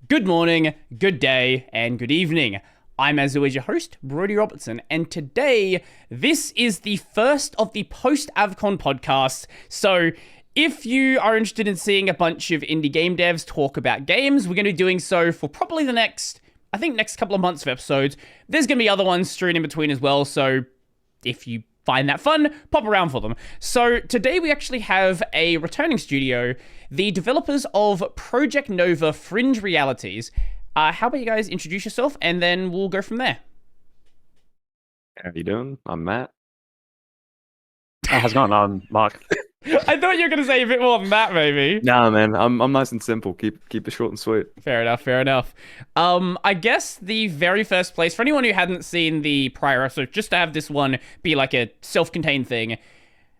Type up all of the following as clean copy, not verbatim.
Good morning, good day, and good evening. I'm, as always, your host, Brody Robertson, and today, this is the first of the post-AVCon podcasts. So, if you are interested in seeing a bunch of indie game devs talk about games, we're going to be doing so for probably the next couple of months of episodes. There's going to be other ones strewn in between as well, so if you find that fun, pop around for them. So today we actually have a returning studio, the developers of Project Nova Fringe Realities. How about you guys introduce yourself, and then we'll go from there. How you doing? I'm Matt. How's it going? I'm Mark. I thought you were going to say a bit more than that, maybe. Nah, man, I'm nice and simple. Keep it short and sweet. Fair enough. I guess the very first place, for anyone who hadn't seen the prior episode, just to have this one be like a self-contained thing,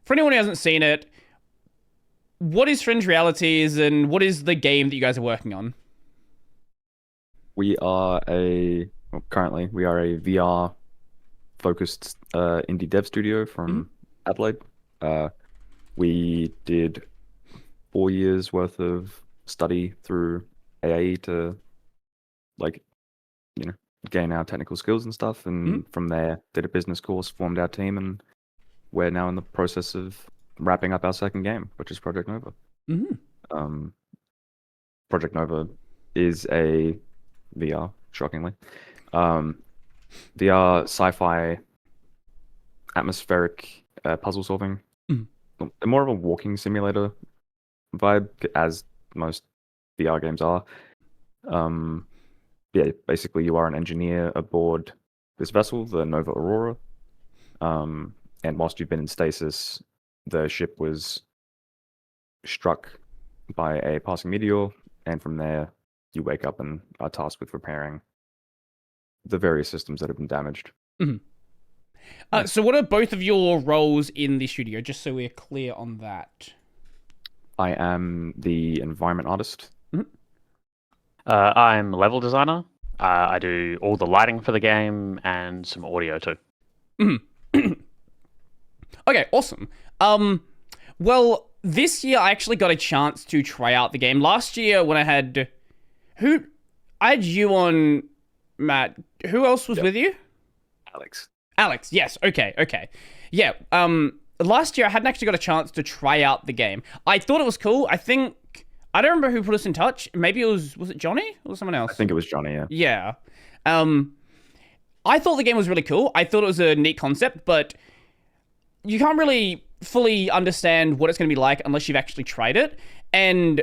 for anyone who hasn't seen it, what is Fringe Realities, and what is the game that you guys are working on? Currently we are a VR focused indie dev studio from Adelaide. We did 4 years worth of study through AAE to gain our technical skills and stuff, and from there did a business course, formed our team, and we're now in the process of wrapping up our second game, which is Project Nova. Project Nova is a VR, shockingly, VR sci-fi atmospheric puzzle solving. More of a walking simulator vibe, as most VR games are. Basically you are an engineer aboard this vessel, the Nova Aurora, and whilst you've been in stasis, the ship was struck by a passing meteor, and from there you wake up and are tasked with repairing the various systems that have been damaged. So what are both of your roles in the studio, just so we're clear on that? I am the environment artist. I'm level designer. I do all the lighting for the game and some audio too. Okay, awesome. Well, this year I actually got a chance to try out the game. Last year when I had you on, Matt. Who else was with you? Alex, yes. Okay. Yeah, last year I hadn't actually got a chance to try out the game. I thought it was cool. I don't remember who put us in touch. Maybe was it Johnny or someone else? I think it was Johnny, yeah. Yeah. I thought the game was really cool. I thought it was a neat concept, but you can't really fully understand what it's going to be like unless you've actually tried it. And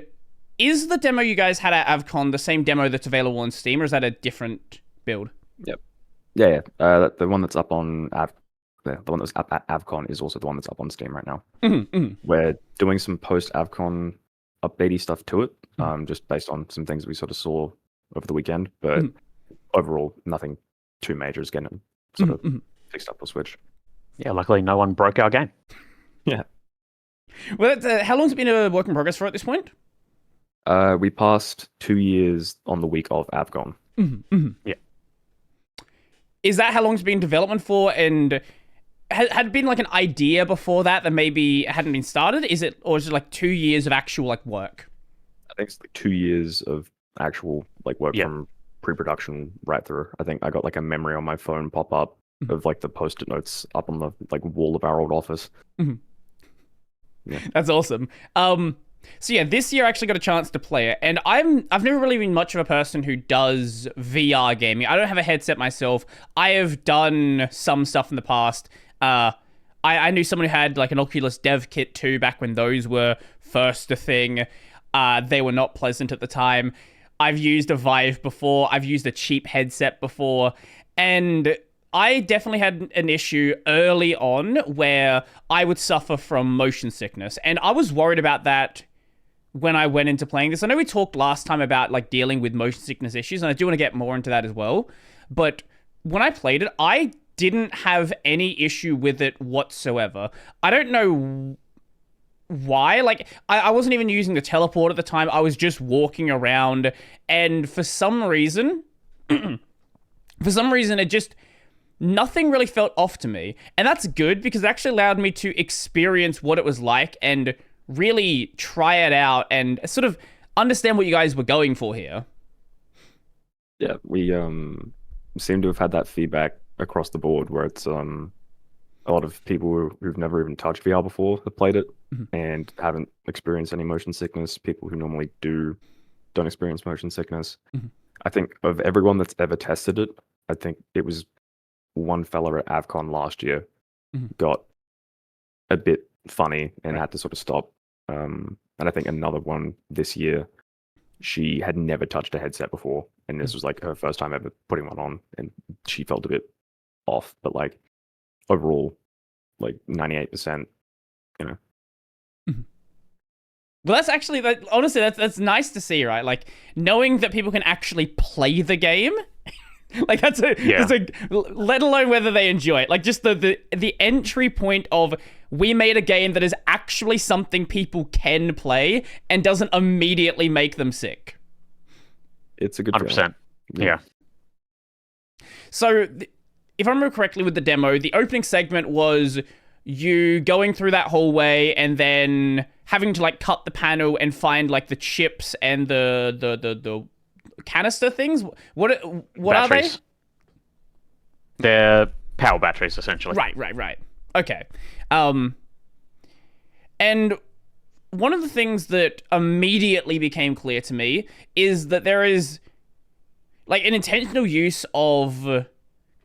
is the demo you guys had at AVCon the same demo that's available on Steam, or is that a different build? Yep. Yeah. The one that's up on the one that's up at AVCon is also the one that's up on Steam right now. We're doing some post AVCon updatey stuff to it, just based on some things we sort of saw over the weekend. But overall, nothing too major is getting sort of fixed up or switched. Yeah, luckily no one broke our game. Yeah. Well, how long's it been a work in progress for at this point? We passed 2 years on the week of AVCon. Yeah. Is that how long it's been in development for? And had it been like an idea before that maybe hadn't been started? Is it like 2 years of actual work? I think it's like 2 years of actual work from pre-production right through. I think I got a memory on my phone pop up of the post-it notes up on the wall of our old office. Yeah. That's awesome. So yeah, this year I actually got a chance to play it, and I've never really been much of a person who does VR gaming. I don't have a headset myself. I have done some stuff in the past. I knew someone who had an Oculus Dev Kit 2 back when those were first a thing. They were not pleasant at the time. I've used a Vive before. I've used a cheap headset before, and I definitely had an issue early on where I would suffer from motion sickness, and I was worried about that when I went into playing this. I know we talked last time about dealing with motion sickness issues, and I do want to get more into that as well. But when I played it, I didn't have any issue with it whatsoever. I don't know why. I wasn't even using the teleport at the time. I was just walking around, and for some reason, it just nothing really felt off to me. And that's good, because it actually allowed me to experience what it was like and really try it out and sort of understand what you guys were going for here. Yeah, we seem to have had that feedback across the board where it's a lot of people who've never even touched VR before have played it Mhm. and haven't experienced any motion sickness. People who normally don't experience motion sickness. Mhm. I think of everyone that's ever tested it, I think it was one fella at AVCon last year Mhm. got a bit funny and Right. had to sort of stop. And I think another one this year, she had never touched a headset before, and this was like her first time ever putting one on, and she felt a bit off. But like overall, like 98%, you know. Mhm. Well, that's actually honestly that's nice to see, right? Like knowing that people can actually play the game. Like that's a let alone whether they enjoy it. Like just the entry point of we made a game that is actually something people can play and doesn't immediately make them sick. It's a good 100%. Yeah. So if I remember correctly with the demo, the opening segment was you going through that hallway and then having to like cut the panel and find like the chips and the canister things. What are they? Batteries. They're power batteries, essentially. Right. Okay. And one of the things that immediately became clear to me is that there is like an intentional use of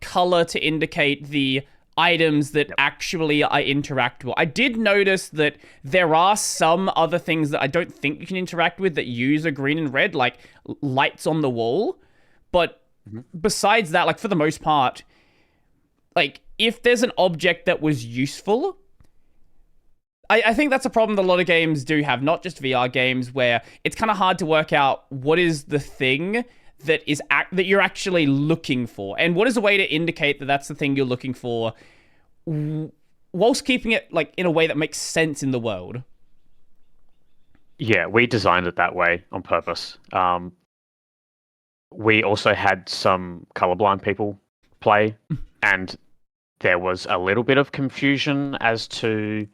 color to indicate the items that actually are interactable. I did notice that there are some other things that I don't think you can interact with that use a green and red, like lights on the wall. But besides that, like for the most part, like if there's an object that was useful, I think that's a problem that a lot of games do have, not just VR games, where it's kind of hard to work out what is the thing that that you're actually looking for, and what is a way to indicate that that's the thing you're looking for, whilst keeping it like in a way that makes sense in the world. Yeah, we designed it that way on purpose. We also had some colorblind people play, and there was a little bit of confusion as to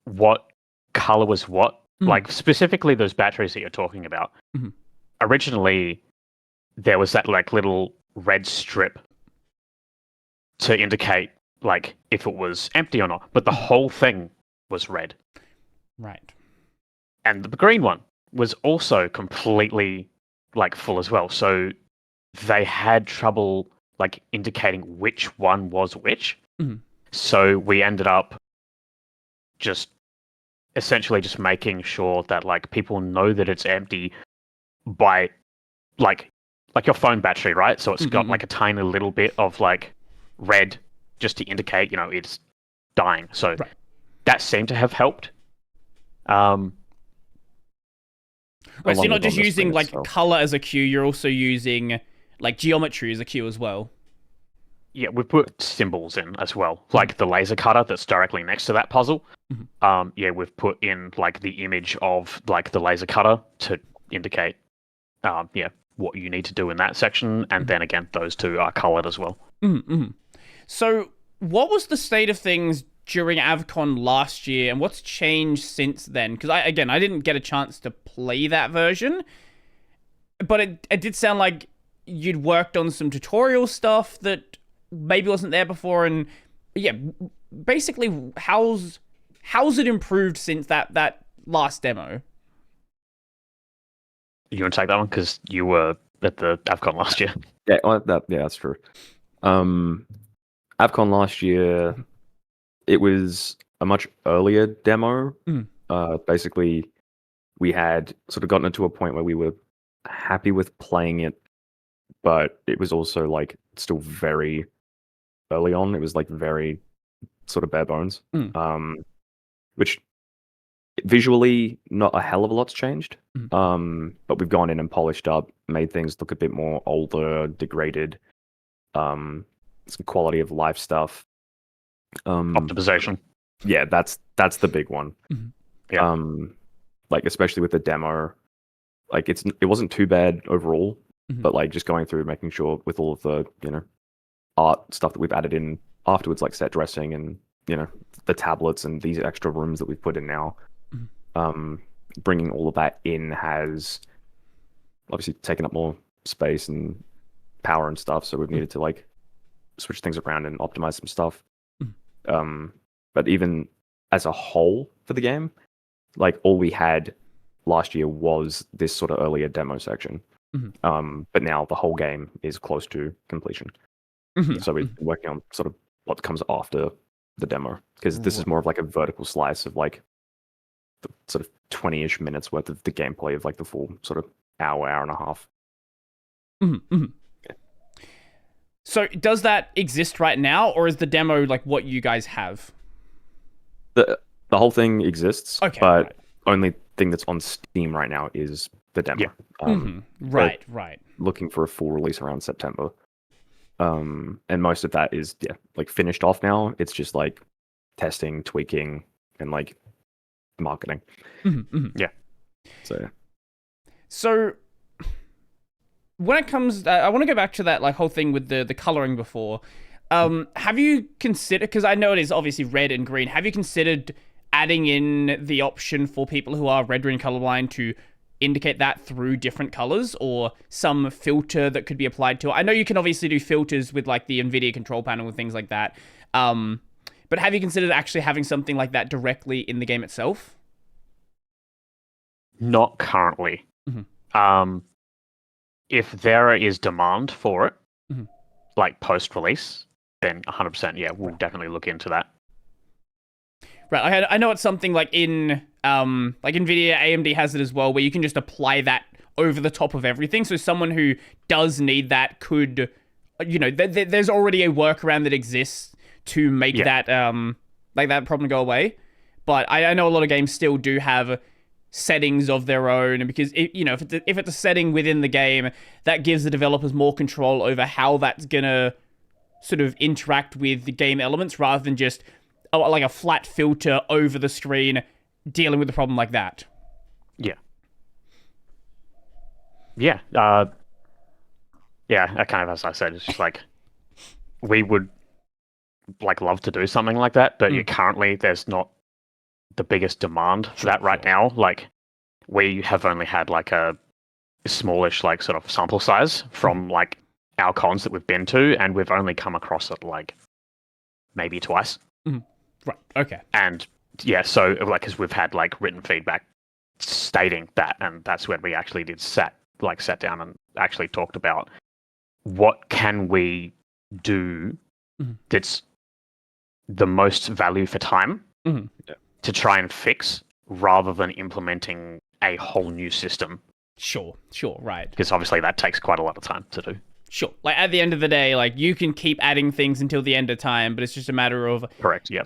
what color was what. Like specifically those batteries that you're talking about. Originally, there was that like little red strip to indicate like if it was empty or not, but the whole thing was red. Right. And the green one was also completely like full as well. So they had trouble like indicating which one was which. So we ended up just essentially just making sure that like people know that it's empty by like your phone battery, right? So it's got like a tiny little bit of like red just to indicate, you know, it's dying. So that seemed to have helped. Right, so you're not just using like color as a cue, you're also using like geometry as a cue as well. Yeah, we put symbols in as well, like the laser cutter that's directly next to that puzzle. Yeah, we've put in like the image of like the laser cutter to indicate, what you need to do in that section, and then again, those two are colored as well. So, what was the state of things during AVCon last year, and what's changed since then? Because I didn't get a chance to play that version, but it did sound like you'd worked on some tutorial stuff that maybe wasn't there before, and yeah, basically, how's it improved since that last demo? You want to take that one because you were at the AVCon last year? Yeah, that's true. AVCon last year, it was a much earlier demo. Basically, we had sort of gotten to a point where we were happy with playing it, but it was also like still very early on. It was like very sort of bare bones, which visually not a hell of a lot's changed. But we've gone in and polished up, made things look a bit more older, degraded, some quality of life stuff. Optimization. Yeah, that's the big one. Yeah. Like especially with the demo, like it wasn't too bad overall, but like just going through making sure with all of the, you know, art stuff that we've added in afterwards, like set dressing and, you know, the tablets and these extra rooms that we've put in now, bringing all of that in has obviously taken up more space and power and stuff, so we've needed to like switch things around and optimize some stuff. But even as a whole for the game, like all we had last year was this sort of earlier demo section. But now the whole game is close to completion. So we're working on sort of what comes after the demo, because this is more of like a vertical slice of like the sort of 20-ish minutes worth of the gameplay of like the full sort of hour and a half. So does that exist right now, or is the demo like what you guys have? The whole thing exists, Okay, but right. only thing that's on Steam right now is the demo. Right. Looking for a full release around September. And most of that is like finished off now. It's just like testing, tweaking, and like marketing. Yeah. So when it comes, I want to go back to that like whole thing with the coloring before. Have you considered, because I know it is obviously red and green, have you considered adding in the option for people who are red green colorblind to indicate that through different colors, or some filter that could be applied to it? I know you can obviously do filters with like the NVIDIA control panel and things like that. But have you considered actually having something like that directly in the game itself? Not currently. If there is demand for it, like post-release, then 100%, yeah, we'll definitely look into that. Right, I know it's something like in like NVIDIA, AMD has it as well, where you can just apply that over the top of everything. So someone who does need that could, you know, there's already a workaround that exists to make that like that problem go away. But I know a lot of games still do have settings of their own, because you know, if it's a setting within the game, that gives the developers more control over how that's gonna sort of interact with the game elements, rather than just like a flat filter over the screen dealing with the problem like that. Yeah, kind of, as I said, it's just like we would like love to do something like that, but currently there's not the biggest demand for that right now. Like, we have only had like a smallish like sort of sample size from like our cons that we've been to, and we've only come across it like maybe twice. Right. Okay. And yeah, so like, because we've had like written feedback stating that, and that's when we actually did sat down and actually talked about what can we do that's the most value for time to try and fix, rather than implementing a whole new system. Sure, right. Because obviously that takes quite a lot of time to do. Sure. Like, at the end of the day, like, you can keep adding things until the end of time, but it's just a matter of... Correct, yeah.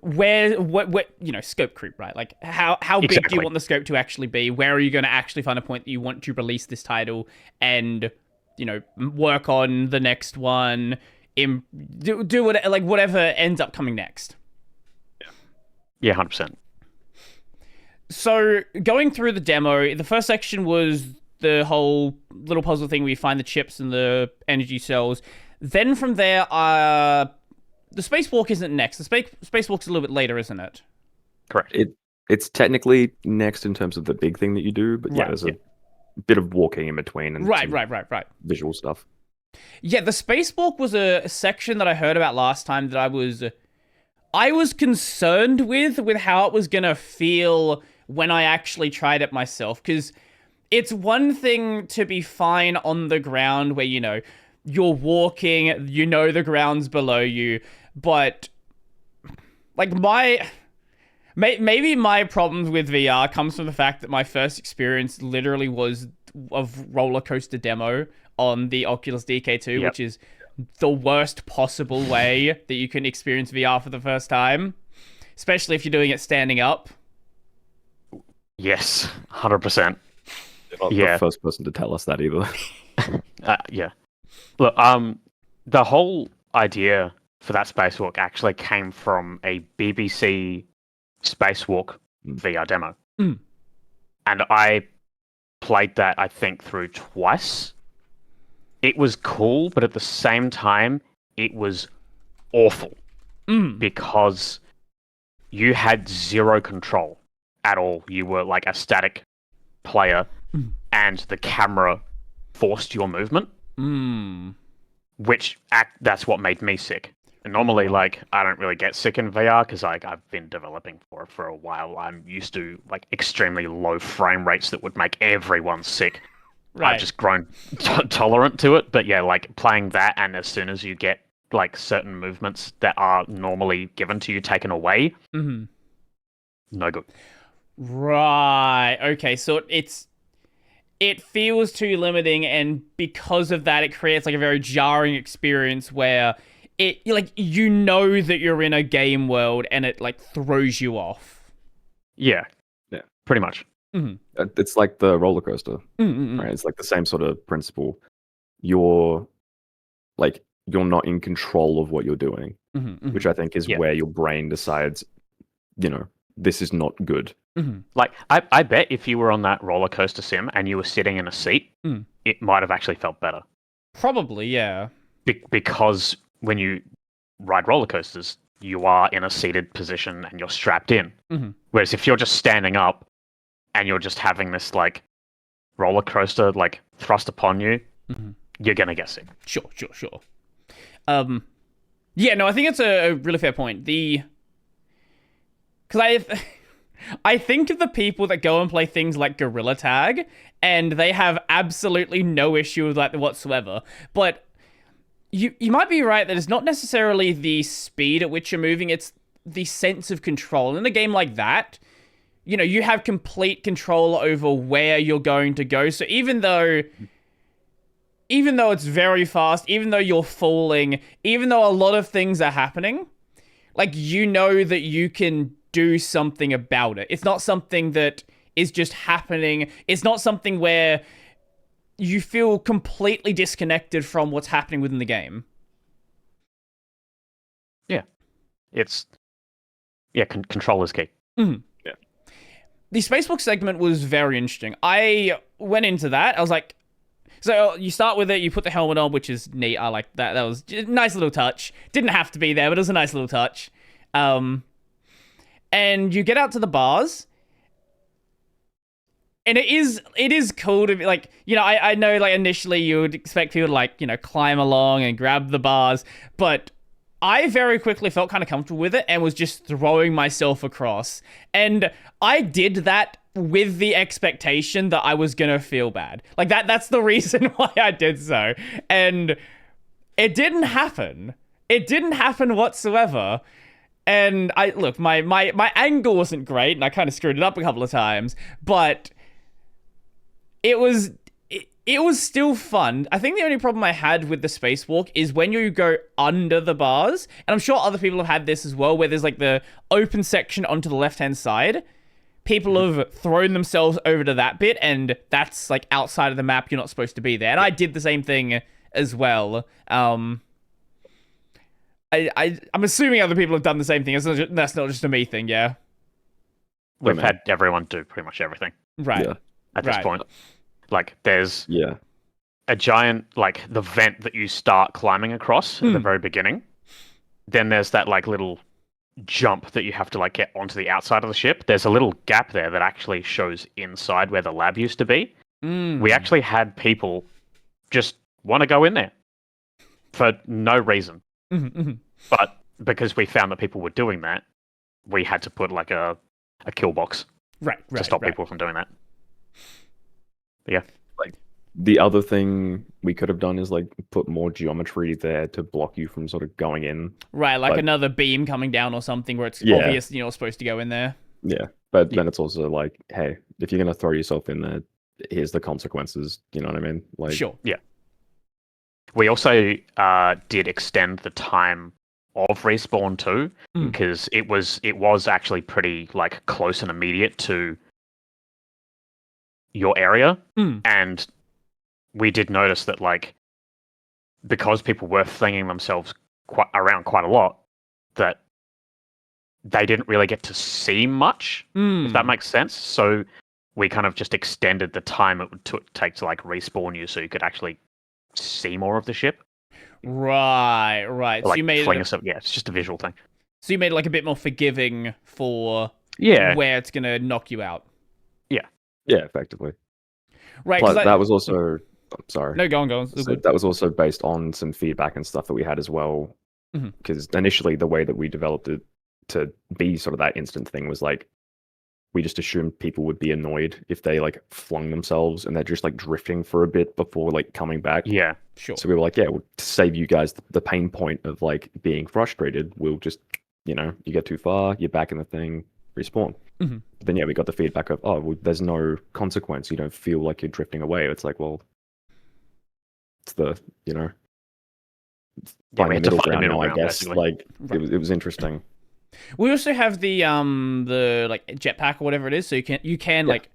What you know, scope creep, right? Like, how big do you want the scope to actually be? Where are you going to actually find a point that you want to release this title and, you know, work on the next one, do whatever ends up coming next. Yeah, 100%. So, going through the demo, the first section was the whole little puzzle thing where you find the chips and the energy cells. Then from there, the spacewalk isn't next. The spacewalk's a little bit later, isn't it? Correct. It's technically next in terms of the big thing that you do, but there's a bit of walking in between and right. visual stuff. Yeah, the spacewalk was a section that I heard about last time that I was concerned with how it was gonna feel when I actually tried it myself, because it's one thing to be fine on the ground where, you know, you're walking, you know the ground's below you, but like maybe my problems with VR comes from the fact that my first experience literally was of roller coaster demo on the Oculus DK2, which is the worst possible way that you can experience VR for the first time, especially if you're doing it standing up. Yes, 100%. Not the first person to tell us that either. Yeah. Look, the whole idea for that spacewalk actually came from a BBC spacewalk VR demo. And I played that, I think, through twice. It was cool, but at the same time, it was awful. Because you had zero control at all. You were like a static player and the camera forced your movement. That's what made me sick. And normally, like, I don't really get sick in VR because I've been developing for it for a while. I'm used to like extremely low frame rates that would make everyone sick. Right. I've just grown tolerant to it. But yeah, like playing that, and as soon as you get like certain movements that are normally given to you taken away, no good. Right. Okay. So it feels too limiting, and because of that, it creates like a very jarring experience where it like that you're in a game world, and it like throws you off. Yeah. Pretty much. It's like the roller coaster, right? It's like the same sort of principle. You're not in control of what you're doing, which I think is where your brain decides, this is not good. Like, I bet if you were on that roller coaster sim and you were sitting in a seat, it might have actually felt better. Probably, yeah. Because when you ride roller coasters, you are in a seated position and you're strapped in. Whereas if you're just standing up and you're just having this like roller coaster like thrust upon you, you're gonna get sick. Sure. Yeah, no, I think it's a really fair point. Because I think of the people that go and play things like Gorilla Tag, and they have absolutely no issue with that whatsoever. But you might be right that it's not necessarily the speed at which you're moving, it's the sense of control. In a game like that, you have complete control over where you're going to go. So even though it's very fast, even though you're falling, even though a lot of things are happening, like, that you can do something about it. It's not something that is just happening. It's not something where you feel completely disconnected from what's happening within the game. Yeah. Control is key. Yeah. The Spacewalk segment was very interesting. I went into that. I was like, so you start with it, you put the helmet on, which is neat. I like that. That was a nice little touch. Didn't have to be there, but it was a nice little touch. And you get out to the bars, and it is cool to be like, I know like initially you would expect people to like, climb along and grab the bars, but I very quickly felt kind of comfortable with it and was just throwing myself across. And I did that with the expectation that I was going to feel bad. Like that's the reason why I did so. And it didn't happen. It didn't happen whatsoever. And my angle wasn't great, and I kind of screwed it up a couple of times, but it was still fun. I think the only problem I had with the spacewalk is when you go under the bars, and I'm sure other people have had this as well, where there's like the open section onto the left-hand side. People have thrown themselves over to that bit, and that's like outside of the map. You're not supposed to be there. And I did the same thing as well. I'm assuming other people have done the same thing. That's not just a me thing, yeah? We've had everyone do pretty much everything. Right. Yeah. At this point. Like, there's a giant, like, the vent that you start climbing across at the very beginning. Then there's that, like, little jump that you have to, like, get onto the outside of the ship. There's a little gap there that actually shows inside where the lab used to be. We actually had people just want to go in there for no reason. But because we found that people were doing that, we had to put, like, a kill box to stop people from doing that. Yeah. Like, the other thing we could have done is like put more geometry there to block you from sort of going in. Right, like another beam coming down or something where it's obvious you're supposed to go in there. Yeah, but then it's also like, hey, if you're going to throw yourself in there, here's the consequences. You know what I mean? Like, sure. Yeah. We also did extend the time of respawn too, because it was actually pretty like close and immediate to your area, and we did notice that like because people were flinging themselves around quite a lot, that they didn't really get to see much, if that makes sense. So we kind of just extended the time it would take to like respawn you, so you could actually see more of the ship. Right. Like, so you made it's just a visual thing. So you made it like a bit more forgiving for where it's gonna knock you out. Yeah, effectively. Right, Plus, because that was also. I'm sorry. no, go on, go on. It's all So good. that was also based on some feedback and stuff that we had as well. Mhm. Because initially, the way that we developed it to be sort of that instant thing was like, we just assumed people would be annoyed if they like flung themselves and they're just like drifting for a bit before like coming back. Yeah. Sure. So we were like, yeah, well, to save you guys the pain point of like being frustrated, we'll just, you get too far, you're back in the thing, respawn. Mhm. But then yeah, we got the feedback of, oh, well, there's no consequence. You don't feel like you're drifting away. It's like, well, it's the, Yeah, find we the had to middle find the ground middle now, I ground, guess. basically. Like Right. it was interesting. We also have the like jetpack or whatever it is, so you can Yeah. like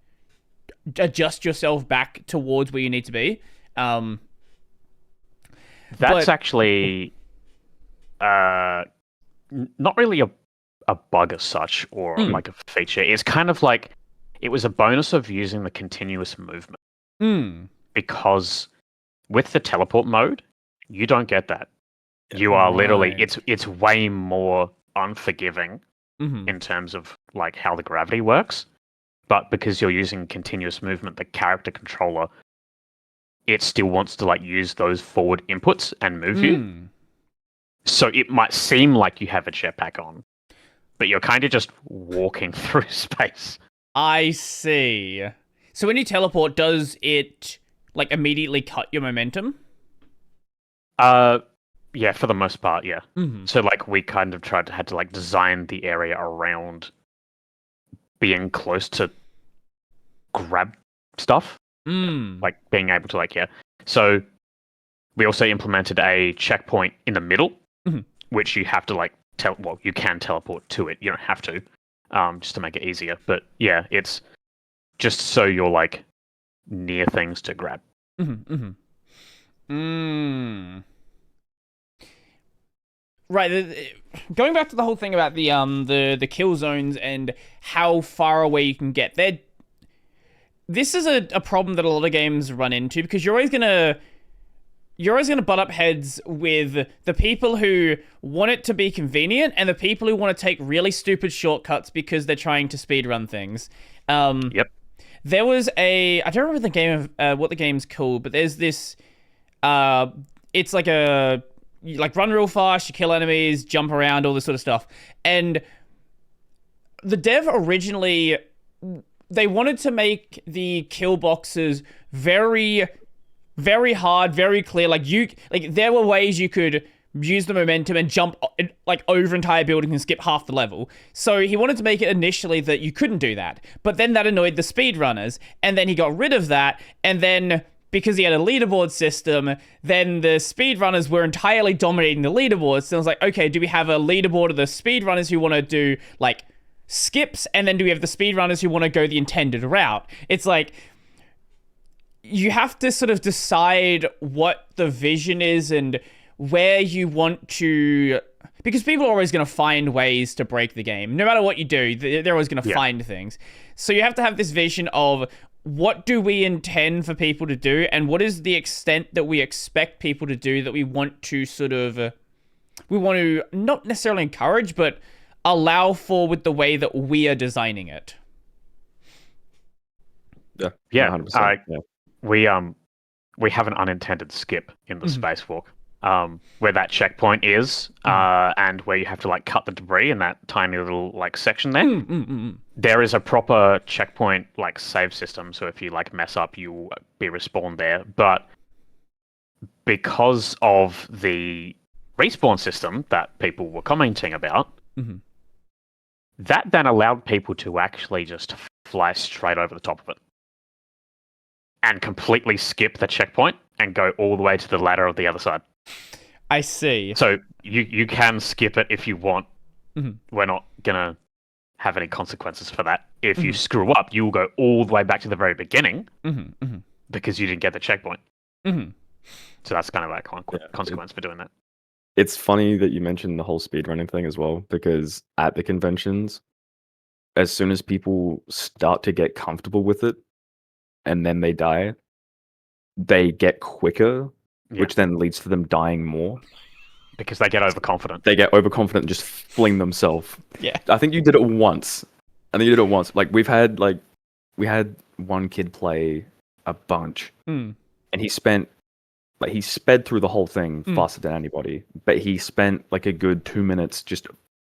adjust yourself back towards where you need to be. That's But- actually not really a bug as such or like a feature. It's kind of like it was a bonus of using the continuous movement because with the teleport mode, you don't get that. You are literally Right. it's way more unforgiving in terms of like how the gravity works. But because you're using continuous movement, the character controller, it still wants to like use those forward inputs and move you. So it might seem like you have a jetpack on, but you're kind of just walking through space. I see. So when you teleport, does it like immediately cut your momentum? Yeah, for the most part, yeah. So like we kind of had to like design the area around being close to grab stuff, like being able to like So we also implemented a checkpoint in the middle, which you have to like you can teleport to it. You don't have to, just to make it easier. But yeah, it's just so you're like near things to grab. Right. Going back to the whole thing about the kill zones and how far away you can get. This is a problem that a lot of games run into because you're always gonna butt up heads with the people who want it to be convenient and the people who want to take really stupid shortcuts because they're trying to speedrun things. Yep. There was I don't remember the game of what the game's called, but there's this. It's like you like run real fast, you kill enemies, jump around, all this sort of stuff. And the dev originally, they wanted to make the kill boxes very, very hard, very clear. Like there were ways you could use the momentum and jump like over entire buildings and skip half the level. So he wanted to make it initially that you couldn't do that. But then that annoyed the speedrunners, and then he got rid of that, and then because he had a leaderboard system, then the speedrunners were entirely dominating the leaderboard. So I was like, okay, do we have a leaderboard of the speedrunners who want to do like skips, and then do we have the speedrunners who want to go the intended route? It's like you have to sort of decide what the vision is and where you want to, because people are always going to find ways to break the game. No matter what you do, they're always going to find things. So you have to have this vision of what do we intend for people to do, and what is the extent that we expect people to do that we want to sort of, we want to not necessarily encourage, but allow for with the way that we are designing it. Yeah. Yeah. 100%. Yeah. We have an unintended skip in the spacewalk. Where that checkpoint is, and where you have to like cut the debris in that tiny little like section there. There is a proper checkpoint like save system, so if you like mess up, you will be respawned there. But because of the respawn system that people were commenting about, that then allowed people to actually just fly straight over the top of it and completely skip the checkpoint and go all the way to the ladder of the other side. I see. So you can skip it if you want. We're not gonna have any consequences for that. If you screw up, you will go all the way back to the very beginning because you didn't get the checkpoint. So that's kind of like consequence for doing that. It's funny that you mentioned the whole speedrunning thing as well, because at the conventions, as soon as people start to get comfortable with it and then they die, they get quicker, which then leads to them dying more. Because they get overconfident. They get overconfident and just fling themselves. Yeah. I think you did it once. Like we had one kid play a bunch. Mm. And he sped through the whole thing faster than anybody. But he spent like a good 2 minutes just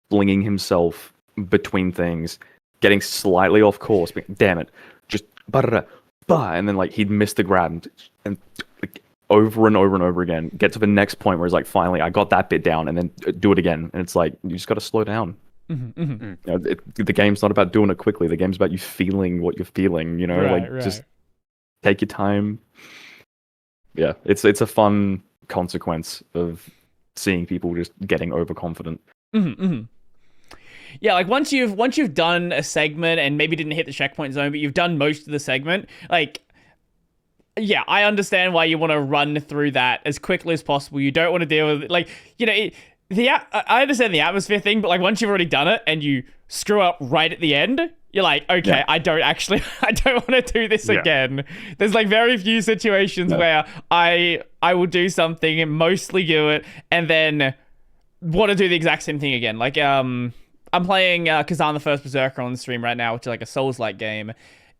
flinging himself between things, getting slightly off course. But damn it, just and then like he'd miss the grab and like, over and over and over again. Get to the next point where it's like, finally, I got that bit down, and then do it again. And it's like, you just got to slow down. Mm-hmm, mm-hmm. You know, the game's not about doing it quickly. The game's about you feeling what you're feeling. You know, Right. Just take your time. Yeah, it's a fun consequence of seeing people just getting overconfident. Mm-hmm, mm-hmm. Yeah, like once you've done a segment and maybe didn't hit the checkpoint zone, but you've done most of the segment, like, yeah, I understand why you want to run through that as quickly as possible. You don't want to deal with, like, you know, I understand the atmosphere thing, but like once you've already done it and you screw up right at the end, you're like, okay, yeah. I don't want to do this again. There's like very few situations where I will do something and mostly do it and then want to do the exact same thing again. Like, I'm playing Kazan the First Berserker on the stream right now, which is like a Souls-like game.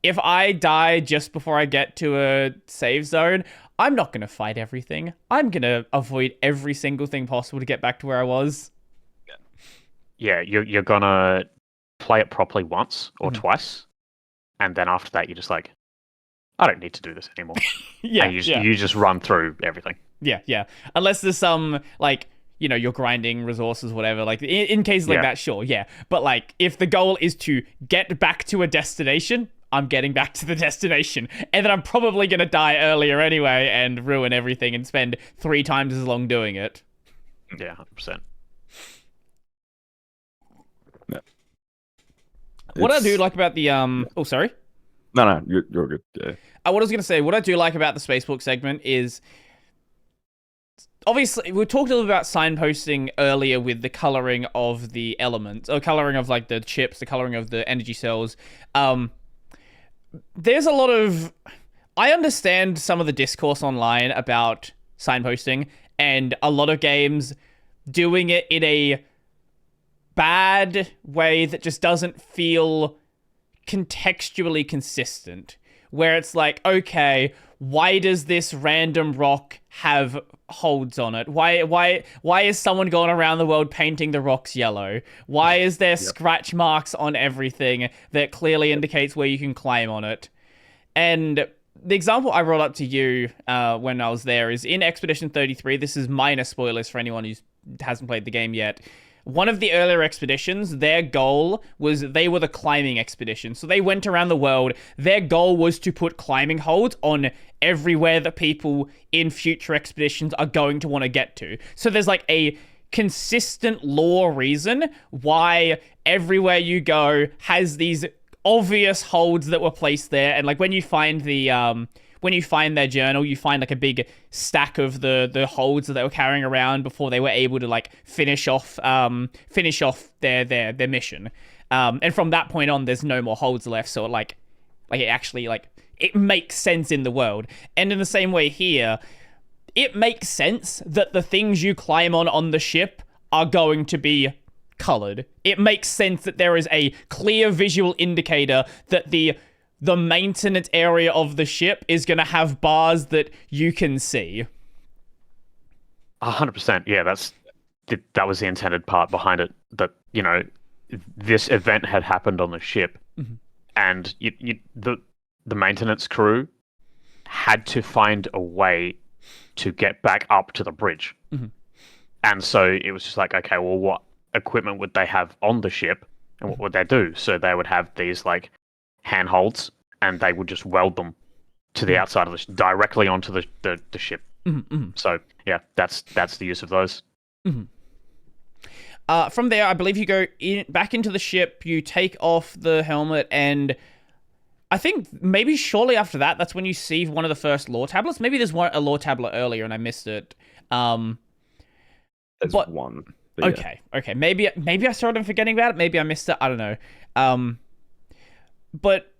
If I die just before I get to a save zone, I'm not going to fight everything. I'm going to avoid every single thing possible to get back to where I was. Yeah, you're going to play it properly once or twice, and then after that, you're just like, I don't need to do this anymore. And you just run through everything. Yeah. Unless there's some, like, you know, you're grinding resources, whatever. Like, in cases like that, sure, yeah. But, like, if the goal is to get back to a destination, I'm getting back to the destination. And then I'm probably going to die earlier anyway and ruin everything and spend 3 times as long doing it. Yeah, 100%. Yeah. What I do like about the... Oh, sorry? No, you're good. Yeah. What I was going to say, what I do like about the spacewalk segment is... Obviously, we talked a little about signposting earlier with the coloring of the elements, or coloring of like the chips, the coloring of the energy cells. There's a lot of... I understand some of the discourse online about signposting, and a lot of games doing it in a bad way that just doesn't feel contextually consistent. Where it's like, okay, why does this random rock have holds on it? Why is someone going around the world painting the rocks yellow? Why is there scratch marks on everything that clearly indicates where you can climb on it? And the example I brought up to you when I was there is in Expedition 33. This is minor spoilers for anyone who hasn't played the game yet. One of the earlier expeditions, their goal was they were the climbing expedition. So they went around the world. Their goal was to put climbing holds on everywhere that people in future expeditions are going to want to get to. So there's like a consistent lore reason why everywhere you go has these obvious holds that were placed there. And like when you find the... when you find their journal, you find like a big stack of the holds that they were carrying around before they were able to like finish off their mission. And from that point on, there's no more holds left. So like it actually like it makes sense in the world. And in the same way here, it makes sense that the things you climb on the ship are going to be colored. It makes sense that there is a clear visual indicator that the maintenance area of the ship is going to have bars that you can see. 100%. Yeah, that was the intended part behind it. That, you know, this event had happened on the ship, and the maintenance crew had to find a way to get back up to the bridge. And so it was just like, okay, well, what equipment would they have on the ship, and what would they do? So they would have these like handholds, and they would just weld them to the outside of the directly onto the ship. So yeah, that's the use of those. From there, I believe you go back into the ship, you take off the helmet, and I think maybe shortly after that, that's when you see one of the first lore tablets. Maybe there's a lore tablet earlier and I missed it. There's one. Okay. Maybe I started forgetting about it. Maybe I missed it. I don't know. But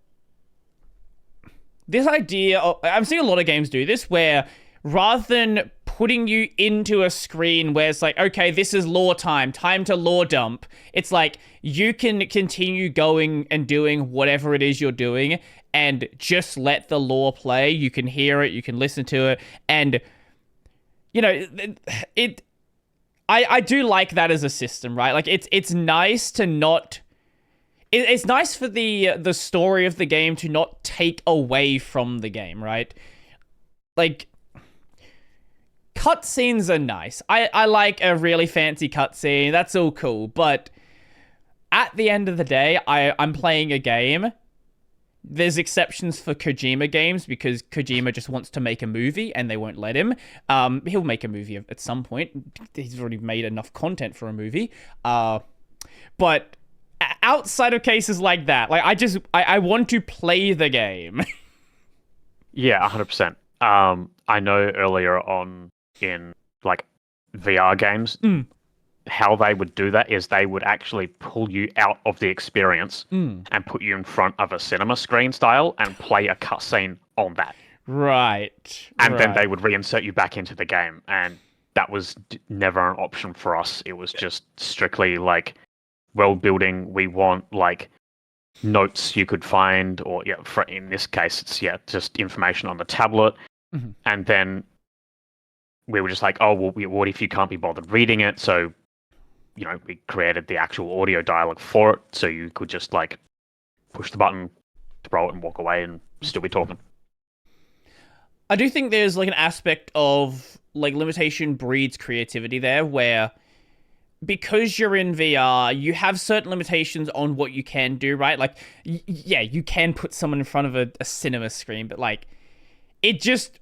this idea of, I'm seeing a lot of games do this where rather than putting you into a screen where it's like, okay, this is lore time to lore dump, it's like you can continue going and doing whatever it is you're doing, and just let the lore play. You can hear it, you can listen to it, and you know, I do like that as a system, right? Like it's nice to not. It's nice for the story of the game to not take away from the game, right? Like, cutscenes are nice. I like a really fancy cutscene. That's all cool. But at the end of the day, I'm playing a game. There's exceptions for Kojima games because Kojima just wants to make a movie and they won't let him. He'll make a movie at some point. He's already made enough content for a movie. But outside of cases like that, like I want to play the game. Yeah, 100%. I know earlier on in like VR games, how they would do that is they would actually pull you out of the experience and put you in front of a cinema screen style and play a cutscene on that. Right. And then they would reinsert you back into the game. And that was never an option for us. It was just strictly like world building. We want like notes you could find, or in this case, it's just information on the tablet. And then we were just like, oh, well, what if you can't be bothered reading it? So, we created the actual audio dialogue for it, so you could just like push the button, throw it, and walk away, and still be talking. I do think there's like an aspect of like limitation breeds creativity there, where because you're in VR, you have certain limitations on what you can do, right? Like, you can put someone in front of a cinema screen, but like, it just,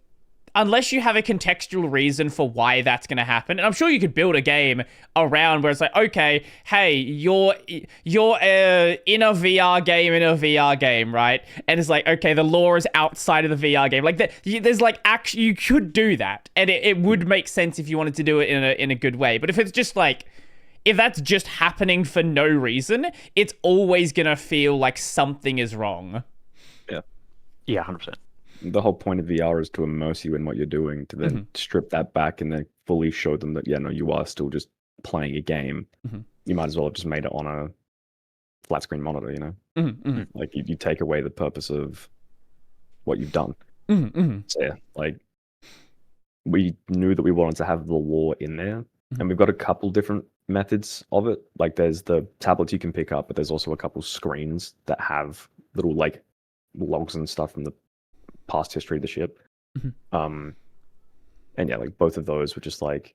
unless you have a contextual reason for why that's going to happen, and I'm sure you could build a game around where it's like, okay, hey, you're in a VR game, right? And it's like, okay, the lore is outside of the VR game. Like, there's like, actually, you could do that, and it would make sense if you wanted to do it in a good way. But if it's just like, if that's just happening for no reason, it's always going to feel like something is wrong. Yeah, 100%. The whole point of VR is to immerse you in what you're doing, to then strip that back and then fully show them that, you are still just playing a game. You might as well have just made it on a flat screen monitor, Like, you take away the purpose of what you've done. So, yeah, like, we knew that we wanted to have the lore in there, and we've got a couple different methods of it. Like, there's the tablets you can pick up, but there's also a couple screens that have little, like, logs and stuff from the past history of the ship. And like both of those were just like,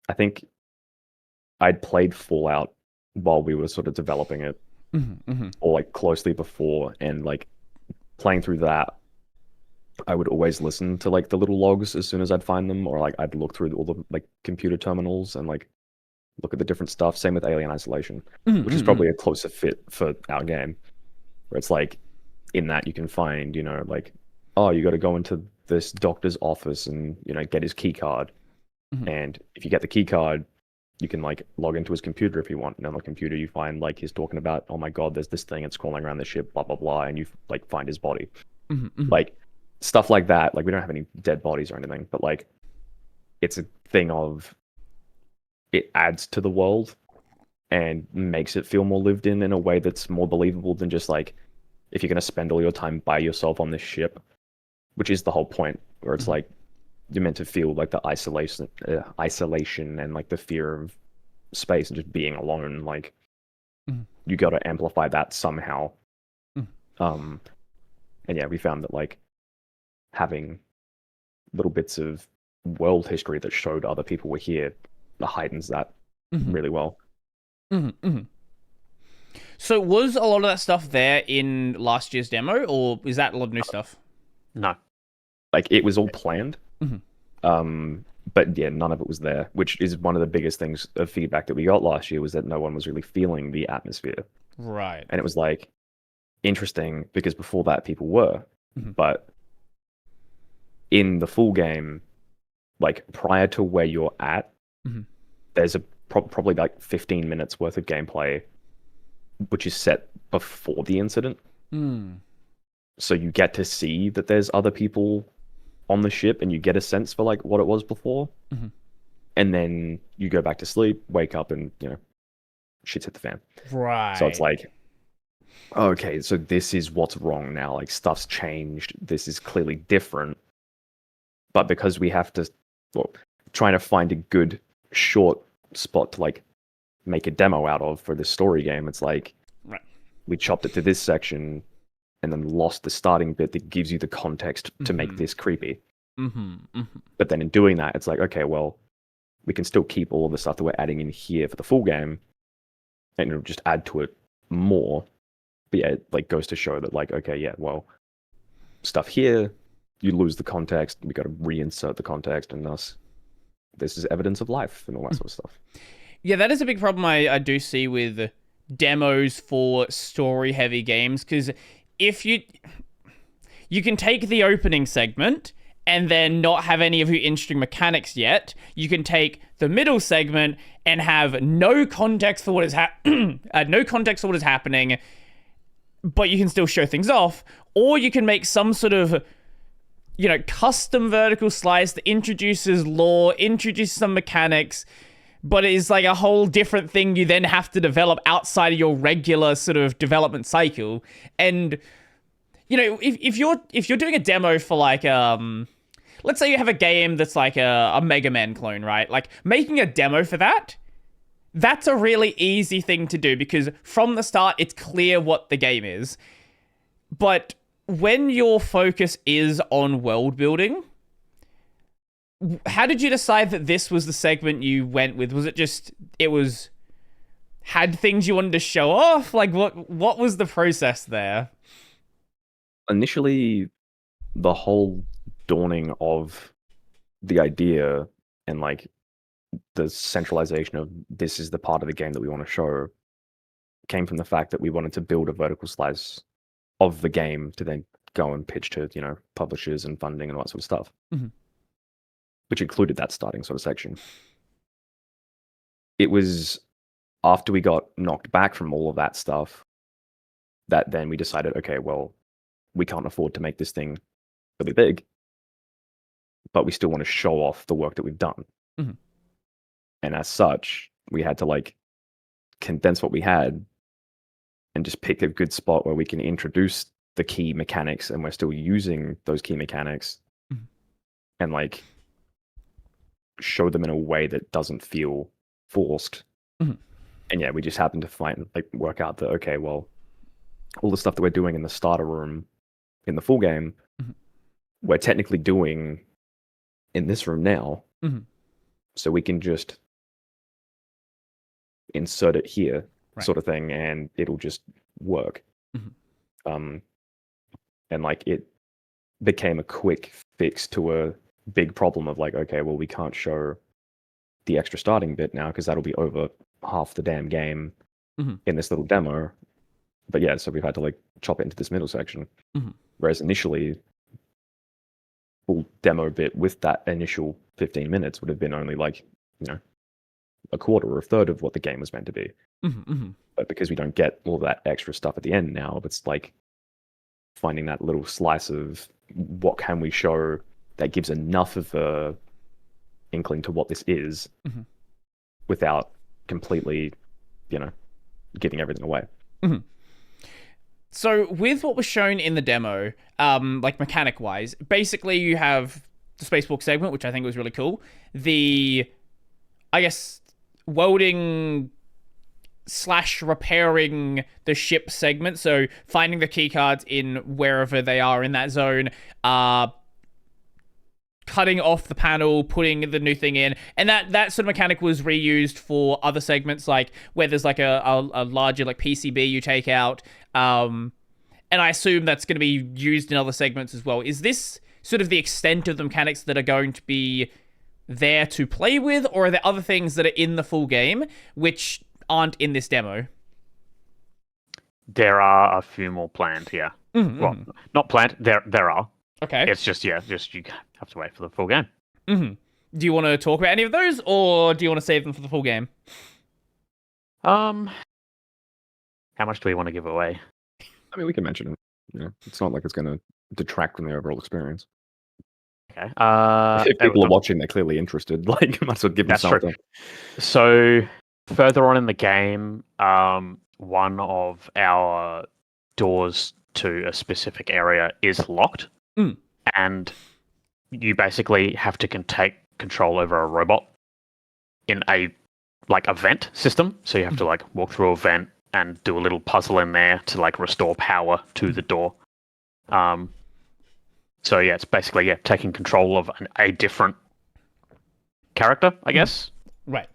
I think I'd played Fallout while we were sort of developing it, or like closely before, and like playing through that, I would always listen to like the little logs as soon as I'd find them, or like I'd look through all the like computer terminals and like look at the different stuff. Same with Alien Isolation, which is probably a closer fit for our game, where it's like, in that you can find, like, oh, you got to go into this doctor's office and, get his key card. And if you get the key card, you can like log into his computer if you want. And on the computer, you find like he's talking about, oh my God, there's this thing, it's crawling around the ship, blah, blah, blah. And you like find his body. Like stuff like that. Like, we don't have any dead bodies or anything, but like, it's a thing of, it adds to the world and makes it feel more lived in a way that's more believable than just like, if you're going to spend all your time by yourself on this ship, which is the whole point, where it's like, you're meant to feel like the isolation and like the fear of space and just being alone. Like, you got to amplify that somehow. And yeah, we found that like having little bits of world history that showed other people were here heightens that really well. So was a lot of that stuff there in last year's demo, or is that a lot of new stuff? No. Like, it was all planned. But yeah, none of it was there, which is one of the biggest things of feedback that we got last year, was that no one was really feeling the atmosphere. Right. And it was like interesting because before that people were, but in the full game, like prior to where you're at, there's a probably like 15 minutes worth of gameplay which is set before the incident. So you get to see that there's other people on the ship and you get a sense for like what it was before. And then you go back to sleep, wake up, and shit's hit the fan. Right. So it's like okay, so this is what's wrong now. Like, stuff's changed. This is clearly different. But because we have to, well, trying to find a good short spot to like make a demo out of for this story game, it's like Right. we chopped it to this section and then lost the starting bit that gives you the context to make this creepy. But then in doing that, it's like, okay, well, we can still keep all of the stuff that we're adding in here for the full game, and it'll just add to it more. But yeah, it like goes to show that, like, okay, yeah, well, stuff here, you lose the context. We got to reinsert the context, and thus, this is evidence of life and all that sort of stuff. Yeah, that is a big problem I do see with demos for story-heavy games, because if you can take the opening segment and then not have any of your interesting mechanics yet. You can take the middle segment and have no context for what is no context for what is happening, but you can still show things off. Or you can make some sort of, custom vertical slice that introduces lore, introduces some mechanics, but it is like a whole different thing you then have to develop outside of your regular sort of development cycle. And if you're doing a demo for like let's say you have a game that's like a Mega Man clone, right? Like making a demo for that's a really easy thing to do because from the start it's clear what the game is. But when your focus is on world building, how did you decide that this was the segment you went with? Was it just had things you wanted to show off? Like what was the process there? Initially, the whole dawning of the idea and like the centralization of this is the part of the game that we want to show came from the fact that we wanted to build a vertical slice of the game to then go and pitch to, publishers and funding and all that sort of stuff, which included that starting sort of section. It was after we got knocked back from all of that stuff that then we decided, okay, well, we can't afford to make this thing really big, but we still want to show off the work that we've done. And as such, we had to like condense what we had and just pick a good spot where we can introduce the key mechanics and we're still using those key mechanics and like show them in a way that doesn't feel forced. And yeah, we just happened to work out that, okay, well, all the stuff that we're doing in the starter room in the full game, we're technically doing in this room now. So we can just insert it here, sort of thing, and it'll just work. And like it became a quick fix to a big problem of like, okay, well, we can't show the extra starting bit now because that'll be over half the damn game in this little demo. But yeah, so we've had to like chop it into this middle section. Whereas initially, full demo bit with that initial 15 minutes would have been only like, a quarter or a third of what the game was meant to be. But because we don't get all that extra stuff at the end now, it's like finding that little slice of what can we show that gives enough of a inkling to what this is without completely, giving everything away. So with what was shown in the demo, like mechanic wise, basically you have the spacewalk segment, which I think was really cool. The, I guess, welding / repairing the ship segment. So finding the key cards in wherever they are in that zone, cutting off the panel, putting the new thing in, and that sort of mechanic was reused for other segments, like where there's like a larger like PCB you take out, and I assume that's going to be used in other segments as well. Is this sort of the extent of the mechanics that are going to be there to play with, or are there other things that are in the full game which aren't in this demo? There are a few more planned here. Well, not planned. There are. Okay. It's just you have to wait for the full game. Do you want to talk about any of those, or do you want to save them for the full game? How much do we want to give away? I mean, we can mention it. It's not like it's going to detract from the overall experience. Okay. If people are watching, they're clearly interested. Like, might as well give them something. So further on in the game, one of our doors to a specific area is locked, and you basically have to take control over a robot in a vent system. So you have to walk through a vent and do a little puzzle in there to restore power to the door. So yeah, it's basically taking control of a different character, I guess. Right.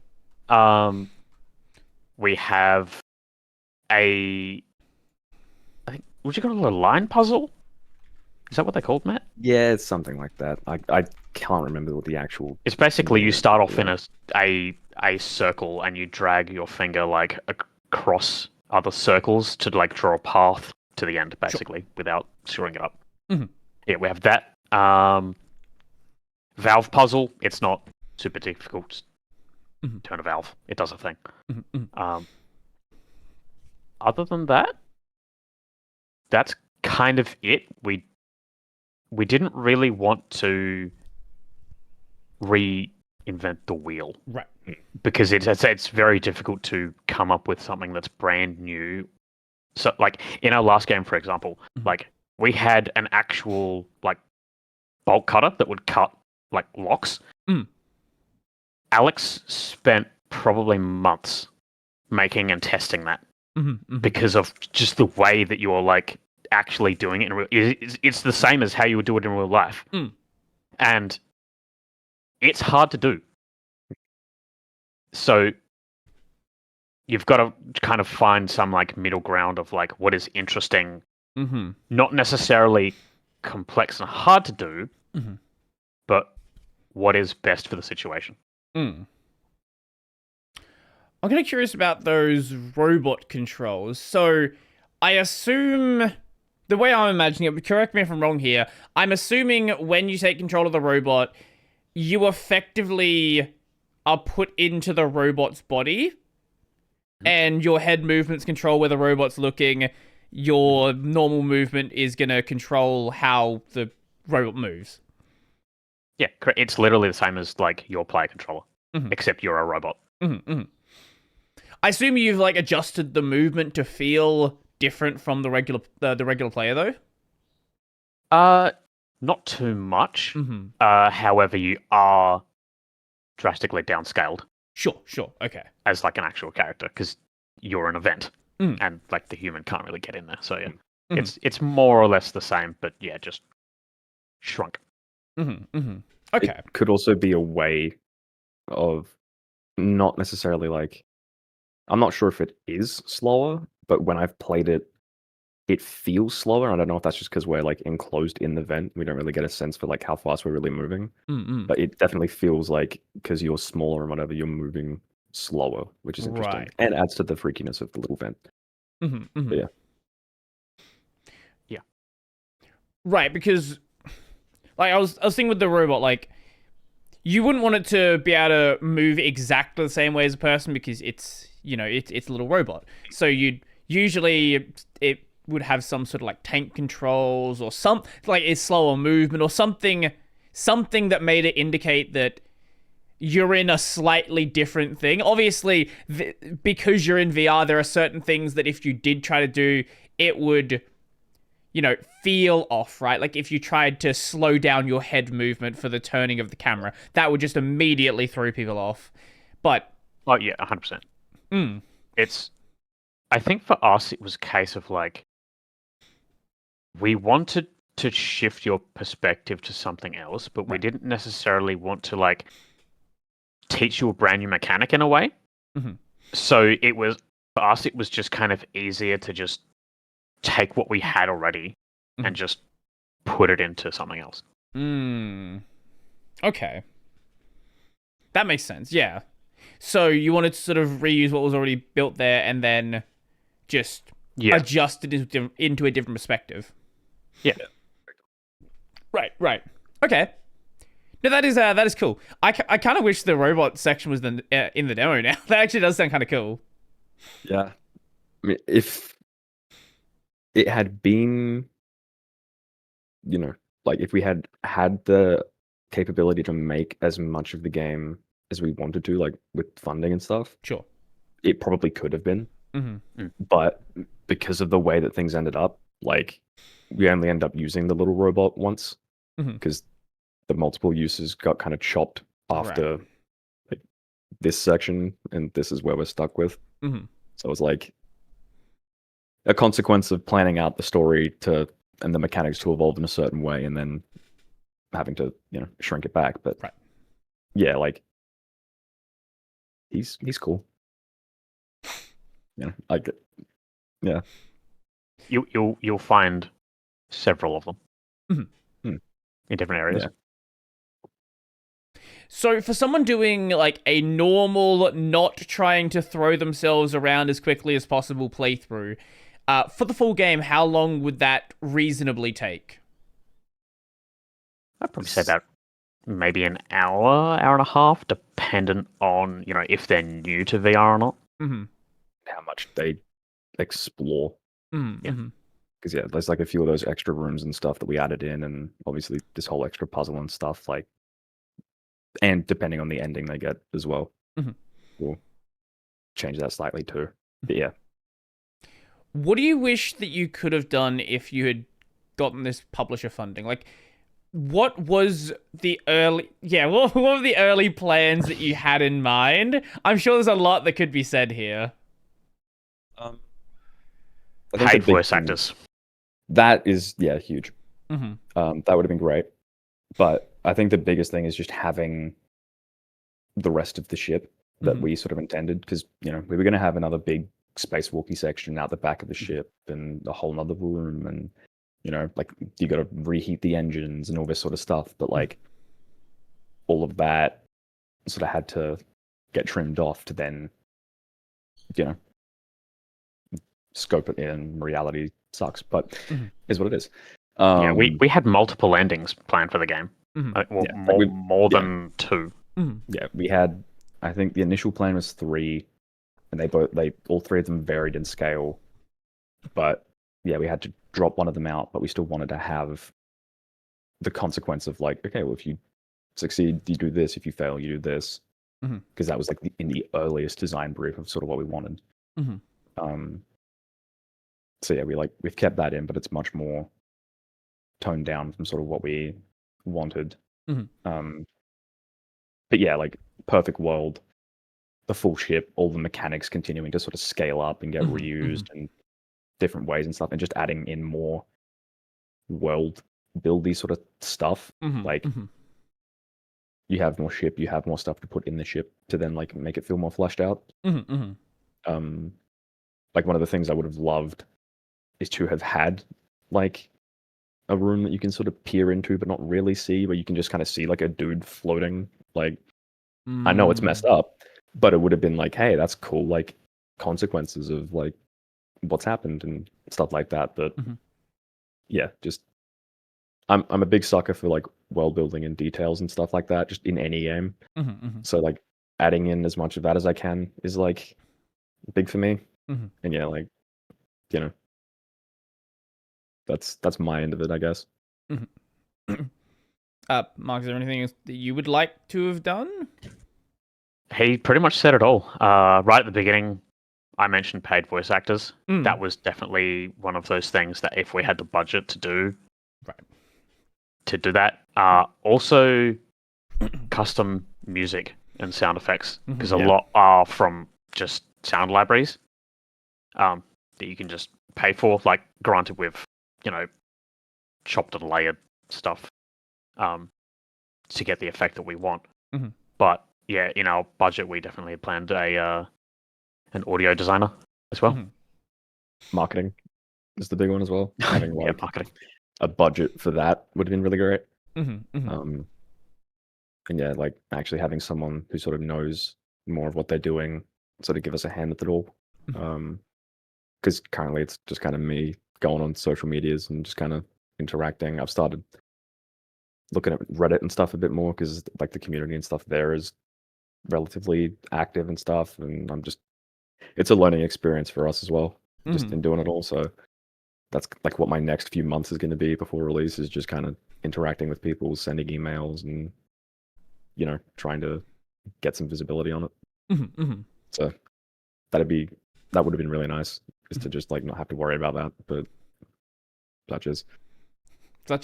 We have I think, would you call it a line puzzle? Is that what they called, Matt? Yeah, it's something like that. I can't remember what the actual. It's basically you start off in a circle and you drag your finger across other circles to draw a path to the end, basically, without screwing it up. Yeah, we have that. Valve puzzle. It's not super difficult. Just turn a valve. It does a thing. Other than that, that's kind of it. We didn't really want to reinvent the wheel, right? Because it's very difficult to come up with something that's brand new. So, in our last game, for example, we had an actual bolt cutter that would cut locks. Alex spent probably months making and testing that because of just the way that you're actually doing it in real. It's the same as how you would do it in real life, and it's hard to do. So you've got to kind of find some middle ground of what is interesting, not necessarily complex and hard to do, but what is best for the situation. I'm kind of curious about those robot controls. So I assume, the way I'm imagining it, but correct me if I'm wrong here, I'm assuming when you take control of the robot, you effectively are put into the robot's body, and your head movements control where the robot's looking. Your normal movement is going to control how the robot moves. Yeah, it's literally the same as your player controller, except you're a robot. I assume you've adjusted the movement to feel different from the regular player, though. Not too much. However, you are drastically downscaled. Sure. Okay. As an actual character, because you're an event, and the human can't really get in there. So yeah, it's more or less the same, but yeah, just shrunk. Okay. It could also be a way of not necessarily I'm not sure if it is slower, but when I've played it, it feels slower. I don't know if that's just because we're enclosed in the vent. We don't really get a sense for how fast we're really moving. But it definitely feels because you're smaller and whatever, you're moving slower, which is interesting. Right. And adds to the freakiness of the little vent. But yeah. Right, because I was thinking with the robot, you wouldn't want it to be able to move exactly the same way as a person because it's a little robot. So you'd usually it would have some sort of tank controls or some a slower movement or something that made it indicate that you're in a slightly different thing. Obviously, because you're in VR, there are certain things that if you did try to do, it would feel off, right? If you tried to slow down your head movement for the turning of the camera, that would just immediately throw people off. But oh yeah, 100%. I think for us, it was a case of we wanted to shift your perspective to something else, but we didn't necessarily want to teach you a brand new mechanic in a way. So for us, it was just kind of easier to just take what we had already and just put it into something else. Okay. That makes sense, yeah. So you wanted to sort of reuse what was already built there and then just adjust it into a different perspective. Yeah. Right. Okay. No, that is cool. I kind of wish the robot section was in the demo now. That actually does sound kind of cool. Yeah. I mean, if it had been, if we had the capability to make as much of the game as we wanted to, with funding and stuff, sure, it probably could have been. But because of the way that things ended up, like we only end up using the little robot once because the multiple uses got kind of chopped after like, this section, and this is where we're stuck with. So it was like a consequence of planning out the story and the mechanics to evolve in a certain way, and then having to shrink it back. But yeah, like he's cool. Like yeah. You'll find several of them in different areas. Yeah. So for someone doing like a normal, not trying to throw themselves around as quickly as possible playthrough, for the full game, how long would that reasonably take? I'd probably say about maybe an hour and a half, dependent on, if they're new to VR or not. How much they explore. Mm-hmm. Because there's like a few of those extra rooms and stuff that we added in, and obviously this whole extra puzzle and stuff, like, and depending on the ending they get as well, we'll change that slightly too. But yeah. What do you wish that you could have done if you had gotten this publisher funding? Like, what was the early... Yeah, what were the early plans that you had in mind? I'm sure there's a lot that could be said here. Paid voice actors. That is, huge. Mm-hmm. That would have been great. But I think the biggest thing is just having the rest of the ship that we sort of intended, because, we were going to have another big spacewalky section out the back of the ship and a whole nother room, and, like, you got to reheat the engines and all this sort of stuff. But, like, all of that sort of had to get trimmed off to then, scope it in. Reality sucks, but is what it is. We had multiple endings planned for the game. More than two. Yeah, we had, I think the initial plan was 3, and all 3 of them varied in scale. But yeah, we had to drop one of them out, but we still wanted to have the consequence of like, okay, well, if you succeed, you do this. If you fail, you do this. Because that was like in the earliest design brief of sort of what we wanted. So yeah, we've kept that in, but it's much more toned down from sort of what we wanted. But yeah, like perfect world, the full ship, all the mechanics continuing to sort of scale up and get reused in different ways and stuff, and just adding in more world buildy sort of stuff. Like you have more ship, you have more stuff to put in the ship to then like make it feel more fleshed out. Like one of the things I would have loved is to have had like a room that you can sort of peer into but not really see, where you can just kind of see like a dude floating. Like I know it's messed up, but it would have been like, hey, that's cool, like consequences of like what's happened and stuff like that. But yeah, just I'm a big sucker for like world building and details and stuff like that, just in any game. So like adding in as much of that as I can is like big for me. And yeah, like that's my end of it, I guess. Mark, is there anything else that you would like to have done? He pretty much said it all. Right at the beginning, I mentioned paid voice actors. That was definitely one of those things that if we had the budget to do, to do that. Also, custom music and sound effects, because a lot are from just sound libraries that you can just pay for. Like, granted, with chopped and layered stuff to get the effect that we want. But yeah, in our budget, we definitely had planned an audio designer as well. Marketing is the big one as well. Having like marketing. A budget for that would have been really great. And yeah, like actually having someone who sort of knows more of what they're doing sort of give us a hand with it all. Because currently it's just kind of me going on social medias and just kind of interacting. I've started looking at Reddit and stuff a bit more, because like the community and stuff there is relatively active and stuff, and it's a learning experience for us as well, just in doing it all. So that's like what my next few months is going to be before release, is just kind of interacting with people, sending emails, and trying to get some visibility on it. So that'd be that would have been really nice, is to just like not have to worry about that. But such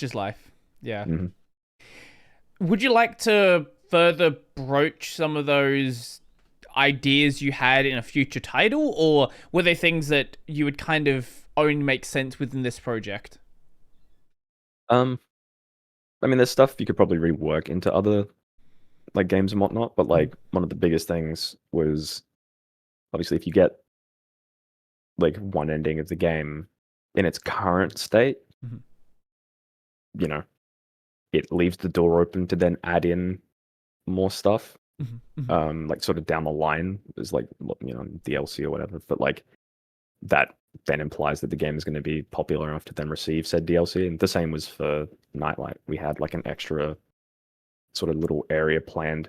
is life. Yeah. Mm-hmm. Would you like to further broach some of those ideas you had in a future title, or were they things that you would kind of only make sense within this project? I mean, there's stuff you could probably rework into other like games and whatnot, but like one of the biggest things was obviously if you get like one ending of the game in its current state, you know, it leaves the door open to then add in more stuff. Like sort of down the line is like, you know, DLC or whatever, but like that then implies that the game is going to be popular enough to then receive said DLC. And the same was for Nightlight. We had like an extra sort of little area planned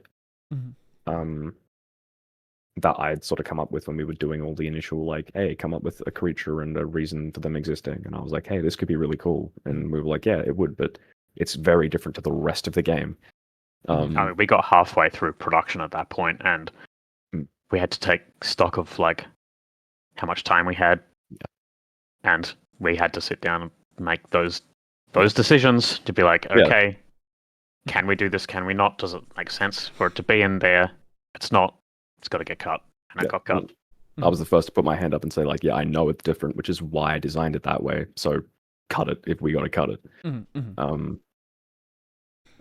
that I'd sort of come up with when we were doing all the initial like, hey, come up with a creature and a reason for them existing. And I was like, hey, this could be really cool. And we were like, yeah, it would, but it's very different to the rest of the game. I mean, we got halfway through production at that point, and we had to take stock of like how much time we had, and we had to sit down and make those decisions to be like, okay, can we do this? Can we not? Does it make sense for it to be in there? It's not. It's got to get cut, and it got cut. I was the first to put my hand up and say like, yeah, I know it's different, which is why I designed it that way. So cut it if we got to cut it.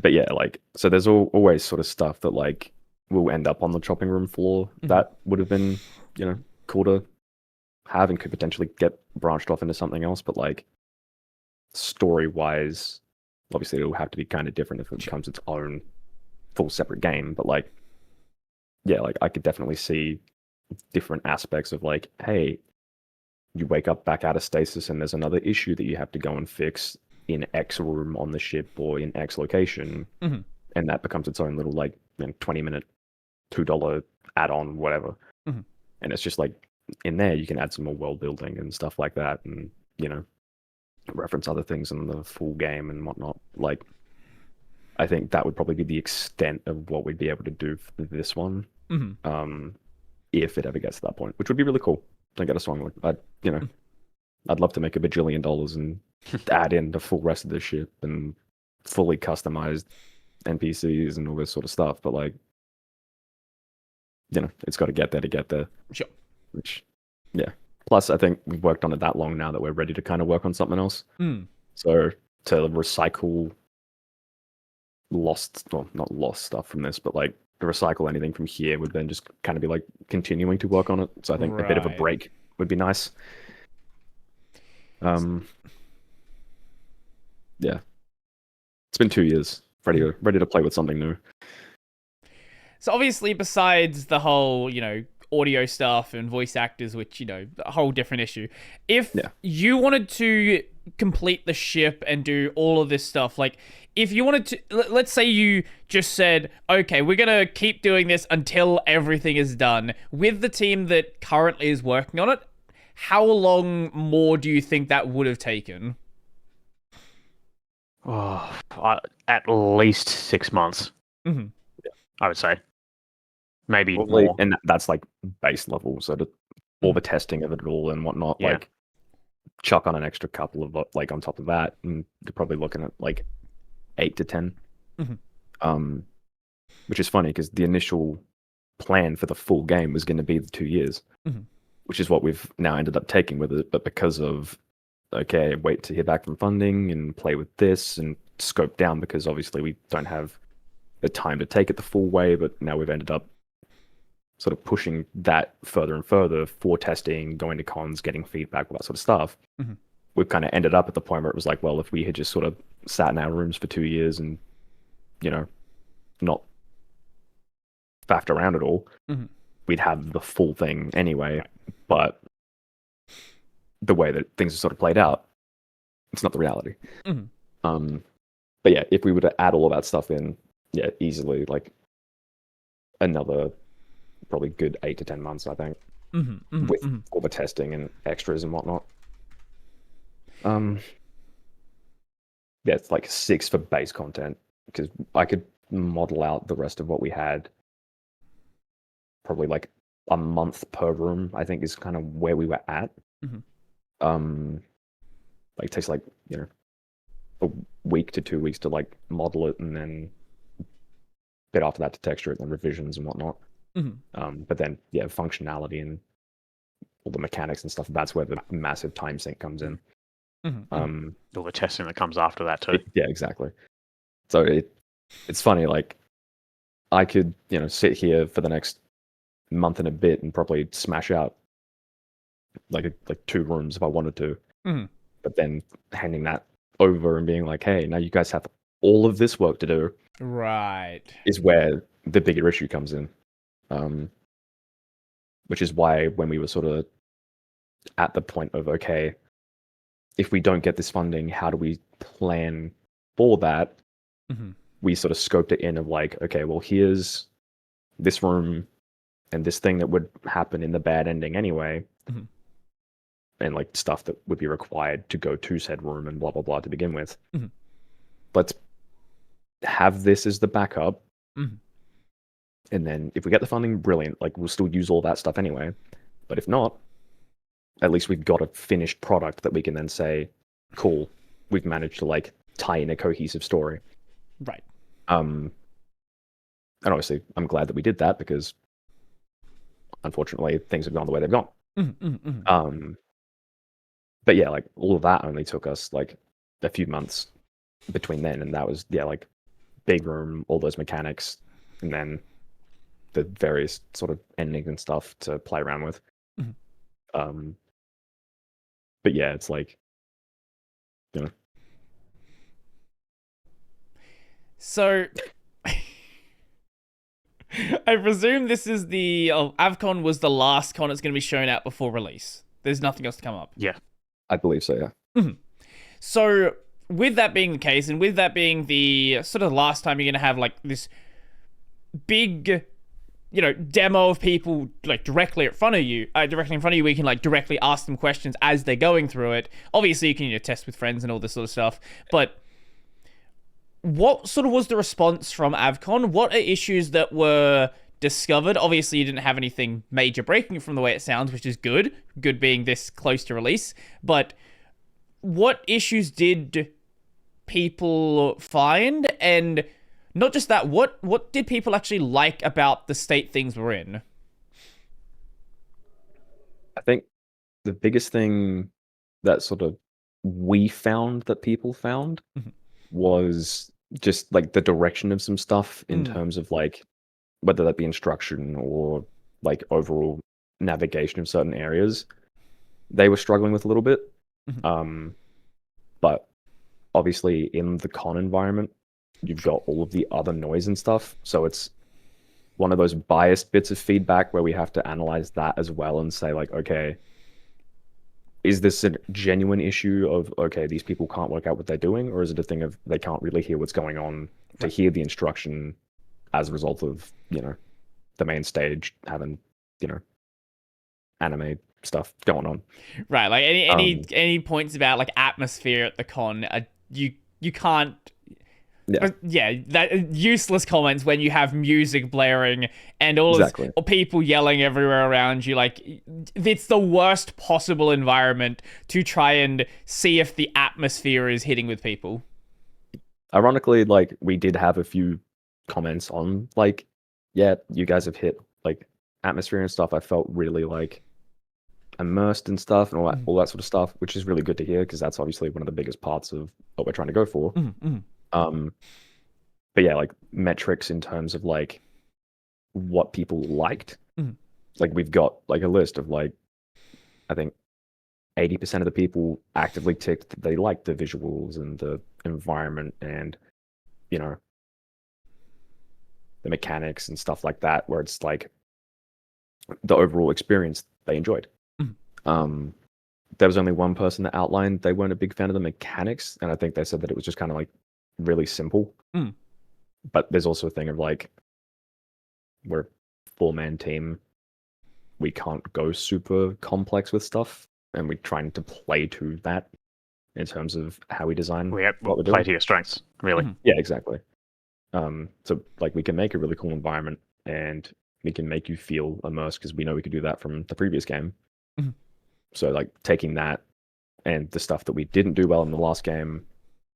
But yeah, like, so there's always sort of stuff that like will end up on the chopping room floor that would have been, you know, cool to have and could potentially get branched off into something else. But like story wise, obviously it'll have to be kind of different if it becomes its own full separate game. But like, yeah, like I could definitely see different aspects of like, hey, you wake up back out of stasis and there's another issue that you have to go and fix in X room on the ship or in X location, and that becomes its own little like 20-minute $2 add-on, whatever. And it's just like in there you can add some more world building and stuff like that, and you know, reference other things in the full game and whatnot. Like, I think that would probably be the extent of what we'd be able to do for this one, if it ever gets to that point, which would be really cool. Don't get us wrong. Like, I'd love to make $1 bajillion and add in the full rest of the ship and fully customized NPCs and all this sort of stuff. But like, you know, it's got to get there to get there. Sure. Which, yeah. Plus, I think we've worked on it that long now that we're ready to kind of work on something else. So to recycle not lost stuff from this, but like to recycle anything from here would then just kind of be like continuing to work on it. So I think a bit of a break would be nice. Yeah, it's been 2 years. Ready to play with something new. So obviously, besides the whole, you know, audio stuff and voice actors, which, you know, a whole different issue. If you wanted to complete the ship and do all of this stuff, like if you wanted to, let's say you just said, okay, we're going to keep doing this until everything is done with the team that currently is working on it, how long more do you think that would have taken? Oh, at least 6 months. I would say. Maybe more. And that's like base level, so all the testing of it all and whatnot, like chuck on an extra couple of like on top of that, and you're probably looking at like 8 to 10. Which is funny because the initial plan for the full game was going to be the 2 years, which is what we've now ended up taking with it. But because of wait to hear back from funding and play with this and scope down, because obviously we don't have the time to take it the full way, but now we've ended up sort of pushing that further and further for testing, going to cons, getting feedback, all that sort of stuff. We've kind of ended up at the point where it was like, well, if we had just sort of sat in our rooms for 2 years and, you know, not faffed around at all, we'd have the full thing anyway. But the way that things are sort of played out, it's not the reality. But yeah, if we were to add all of that stuff in, easily like another probably good 8 to 10 months, I think, with all the testing and extras and whatnot. It's like 6 for base content, because I could model out the rest of what we had probably like a month per room, I think, is kind of where we were at. Like, it takes like, a week to 2 weeks to like model it, and then a bit after that to texture it and revisions and whatnot. But then, yeah, functionality and all the mechanics and stuff, that's where the massive time sink comes in. All the testing that comes after that too. Yeah, exactly. So it's funny, like, I could, sit here for the next month and a bit and probably smash out like 2 rooms if I wanted to. But then handing that over and being like, hey, now you guys have all of this work to do. Right. Is where the bigger issue comes in. Which is why when we were sort of at the point of, okay, if we don't get this funding, how do we plan for that? We sort of scoped it in of like, okay, well, here's this room and this thing that would happen in the bad ending anyway. And like stuff that would be required to go to said room and blah, blah, blah to begin with. Let's have this as the backup. And then if we get the funding, brilliant. Like, we'll still use all that stuff anyway. But if not, at least we've got a finished product that we can then say, cool, we've managed to like tie in a cohesive story. Right. And obviously I'm glad that we did that, because unfortunately things have gone the way they've gone. But yeah, like, all of that only took us like a few months between then, and that was, yeah, like, big room, all those mechanics, and then the various sort of endings and stuff to play around with. But yeah, it's like, So I presume this is AVCon was the last con that's going to be shown out before release. There's nothing else to come up. Yeah. I believe so, yeah. So with that being the case, and with that being the sort of last time you're going to have like this big, demo of people like directly in front of you, where you can like directly ask them questions as they're going through it. Obviously you can test with friends and all this sort of stuff, but what sort of was the response from AVCon? What are issues that were discovered? Obviously you didn't have anything major breaking from the way it sounds, which is good being this close to release, but what issues did people find? And not just that, what did people actually like about the state things were in? I think the biggest thing that sort of we found that people found was just like the direction of some stuff in terms of like, whether that be instruction or like overall navigation of certain areas, they were struggling with a little bit. But obviously in the con environment, you've got all of the other noise and stuff. So it's one of those biased bits of feedback where we have to analyze that as well and say like, okay, is this a genuine issue of, okay, these people can't work out what they're doing? Or is it a thing of they can't really hear what's going on to hear the instruction as a result of, the main stage having, anime stuff going on. Right, like any points about like atmosphere at the con, you can't. That useless comments when you have music blaring and all this, or people yelling everywhere around you. Like, it's the worst possible environment to try and see if the atmosphere is hitting with people. Ironically, like, we did have a few comments on like, yeah, you guys have hit like atmosphere and stuff. I felt really like immersed and stuff and all that sort of stuff, which is really good to hear, because that's obviously one of the biggest parts of what we're trying to go for. But yeah, like metrics in terms of like what people liked. Like, we've got like a list of like, I think 80% of the people actively ticked that they liked the visuals and the environment and, the mechanics and stuff like that, where it's like the overall experience they enjoyed. There was only one person that outlined they weren't a big fan of the mechanics, and I think they said that it was just kind of like really simple. But there's also a thing of like, we're a 4-man team, we can't go super complex with stuff, and we're trying to play to that in terms of how we design what we're doing. Play to your strengths, really. Yeah, exactly. So like, we can make a really cool environment and we can make you feel immersed because we know we could do that from the previous game. Mm-hmm. So like taking that and the stuff that we didn't do well in the last game,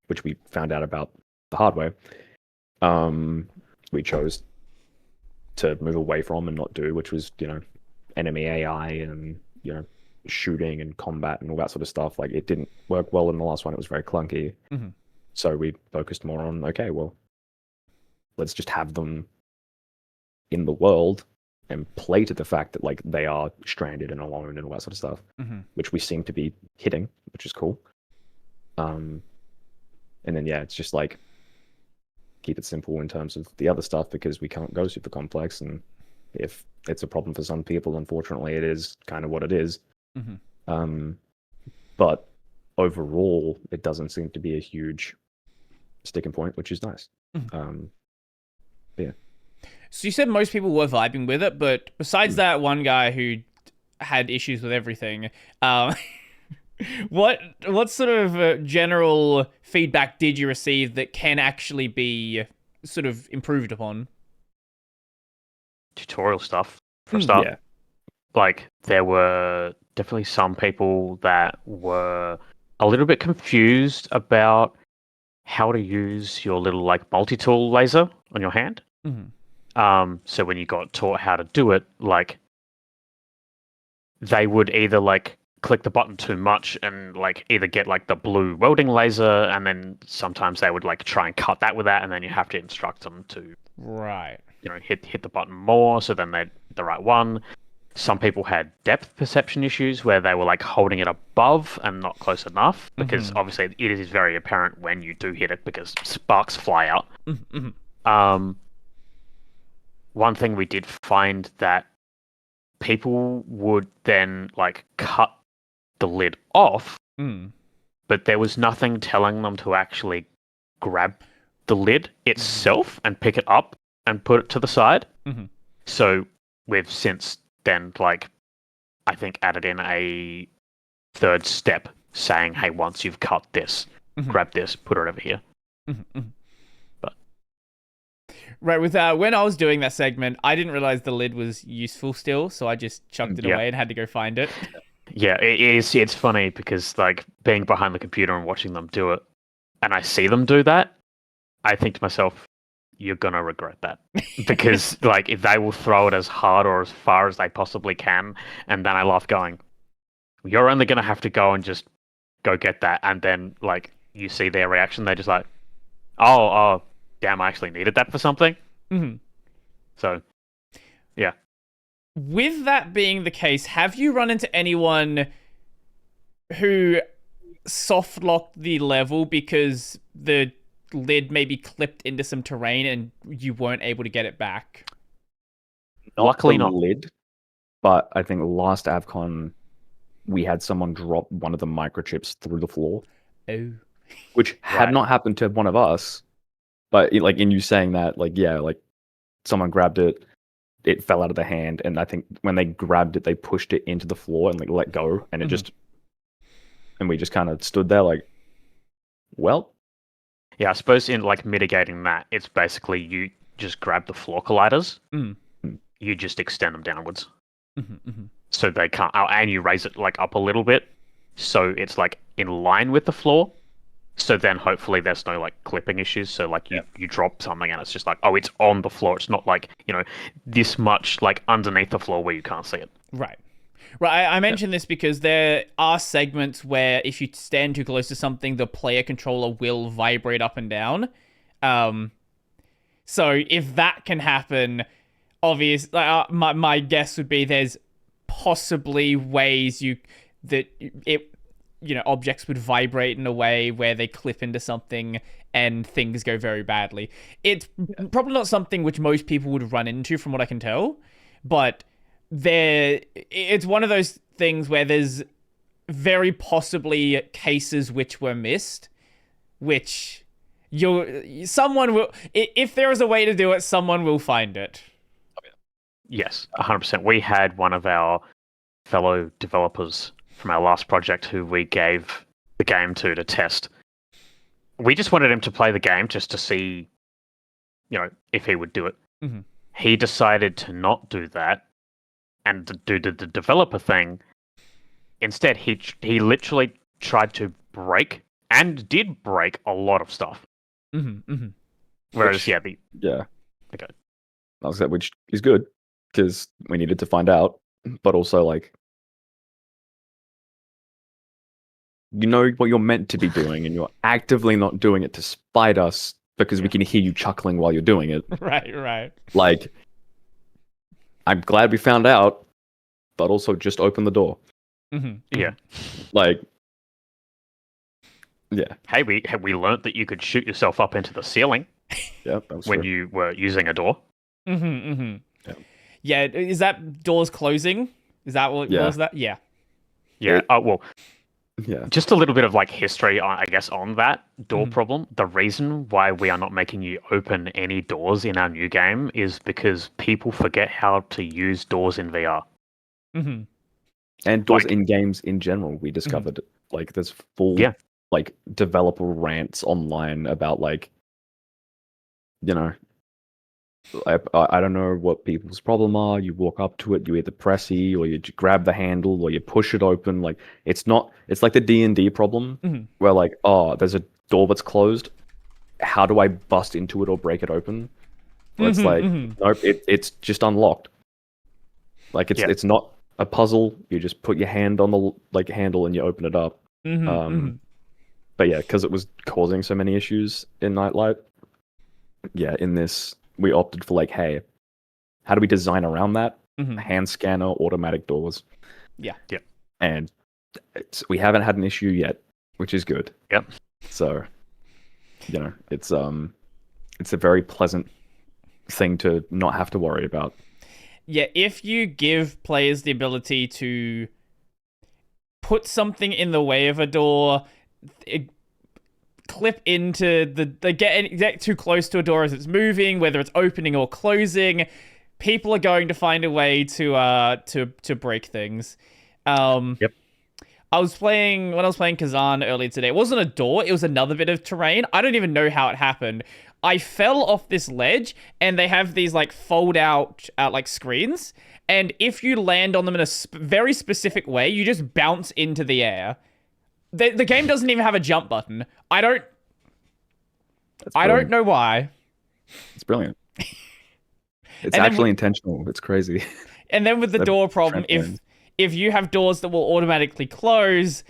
which we found out about the hard way, we chose to move away from and not do, which was, enemy AI and, shooting and combat and all that sort of stuff. Like, it didn't work well in the last one. It was very clunky. Mm-hmm. So we focused more on, okay, well, let's just have them in the world and play to the fact that, like, they are stranded and alone and all that sort of stuff, Mm-hmm. which we seem to be hitting, which is cool. And then, yeah, it's just like, keep it simple in terms of the other stuff because we can't go super complex. And if it's a problem for some people, unfortunately, it is kind of what it is. Mm-hmm. But overall, it doesn't seem to be a huge sticking point, which is nice. Mm-hmm. Yeah. So you said most people were vibing with it, but besides that one guy who had issues with everything, what sort of general feedback did you receive that can actually be sort of improved upon? Tutorial stuff for a start. Yeah. Like, there were definitely some people that were a little bit confused about how to use your little, like, multi-tool laser on your hand. Mm-hmm. So when you got taught how to do it, like, they would either, like, click the button too much and, like, either get, like, the blue welding laser, and then sometimes they would, like, try and cut that with that, and then you have to instruct them to, Right. hit the button more, so then they'd hit the right one. Some people had depth perception issues where they were, like, holding it above and not close enough, because obviously it is very apparent when you do hit it because sparks fly out. Mm-hmm. One thing we did find that people would then, like, cut the lid off, but there was nothing telling them to actually grab the lid itself and pick it up and put it to the side. Mm-hmm. So we've since then, like, I think added in a third step saying, hey, once you've cut this, grab this, put it over here. Mm-hmm. But right, with when I was doing that segment, I didn't realize the lid was useful still, so I just chucked it away and had to go find it. Yeah, it's funny because, like, being behind the computer and watching them do it, and I see them do that, I think to myself, you're gonna regret that. Because, like, if they will throw it as hard or as far as they possibly can, and then I laugh going, you're only gonna have to go and just go get that, and then, like, you see their reaction, they're just like, oh, damn, I actually needed that for something. Mm-hmm. So, yeah. With that being the case, have you run into anyone who soft locked the level because the lid maybe clipped into some terrain and you weren't able to get it back? Luckily not. Lid, but I think last AVCon we had someone drop one of the microchips through the floor. Oh. Which had not happened to one of us. But like in you saying that, like, yeah, like someone grabbed it, it fell out of the hand, and I think when they grabbed it, they pushed it into the floor and, like, let go, and it just, and we just kind of stood there like, well. Yeah, I suppose in, like, mitigating that, it's basically you just grab the floor colliders, you just extend them downwards, so they can't, and you raise it, like, up a little bit, so it's, like, in line with the floor. So then hopefully there's no, like, clipping issues. So, like, you drop something and it's just like, oh, it's on the floor. It's not like, this much, like, underneath the floor where you can't see it. Right. I mentioned this because there are segments where if you stand too close to something, the player controller will vibrate up and down. So if that can happen, obviously, my guess would be there's possibly ways objects would vibrate in a way where they clip into something and things go very badly. It's probably not something which most people would run into from what I can tell, but it's one of those things where there's very possibly cases which were missed, which someone will, if there is a way to do it, someone will find it. Yes, 100%. We had one of our fellow developers from our last project who we gave the game to test. We just wanted him to play the game just to see, if he would do it. he decided to not do that and to do the developer thing. Instead, he literally tried to break and did break a lot of stuff. Whereas, okay. Which is good because we needed to find out, but also like, you know what you're meant to be doing, and you're actively not doing it to spite us because we can hear you chuckling while you're doing it. Right. Like, I'm glad we found out, but also just open the door. Yeah. Like, yeah. Hey, we learnt that you could shoot yourself up into the ceiling. Yeah, that was when true. You were using a door. Yeah. Is that doors closing? Is that what was that? Yeah. Yeah. Well. Yeah. Just a little bit of like history, I guess, on that door problem. The reason why we are not making you open any doors in our new game is because people forget how to use doors in VR. And doors in games in general. We discovered like there's full like developer rants online about like, you know, I don't know what people's problem are. You walk up to it, you either press E or you grab the handle or you push it open. Like it's like the D&D problem where like, oh, there's a door that's closed. How do I bust into it or break it open? Well, it's like, nope, it's just unlocked. Like it's not a puzzle. You just put your hand on the like handle and you open it up. But yeah, because it was causing so many issues in Nightlight. Yeah, in this we opted for like, hey, how do we design around that? Hand scanner, automatic doors. Yeah. And we haven't had an issue yet, which is good. Yep. So, you know, it's a very pleasant thing to not have to worry about. Yeah, if you give players the ability to put something in the way of a door, clip into get too close to a door as it's moving, whether it's opening or closing, people are going to find a way to break things. When I was playing Kazan earlier today, it wasn't a door, it was another bit of terrain. I don't even know how it happened. I fell off this ledge, and they have these like fold out like screens, and if you land on them in a very specific way, you just bounce into the air. The game doesn't even have a jump button. I don't know why. It's brilliant. It's actually intentional. It's crazy. And then with the door problem, if you have doors that will automatically close,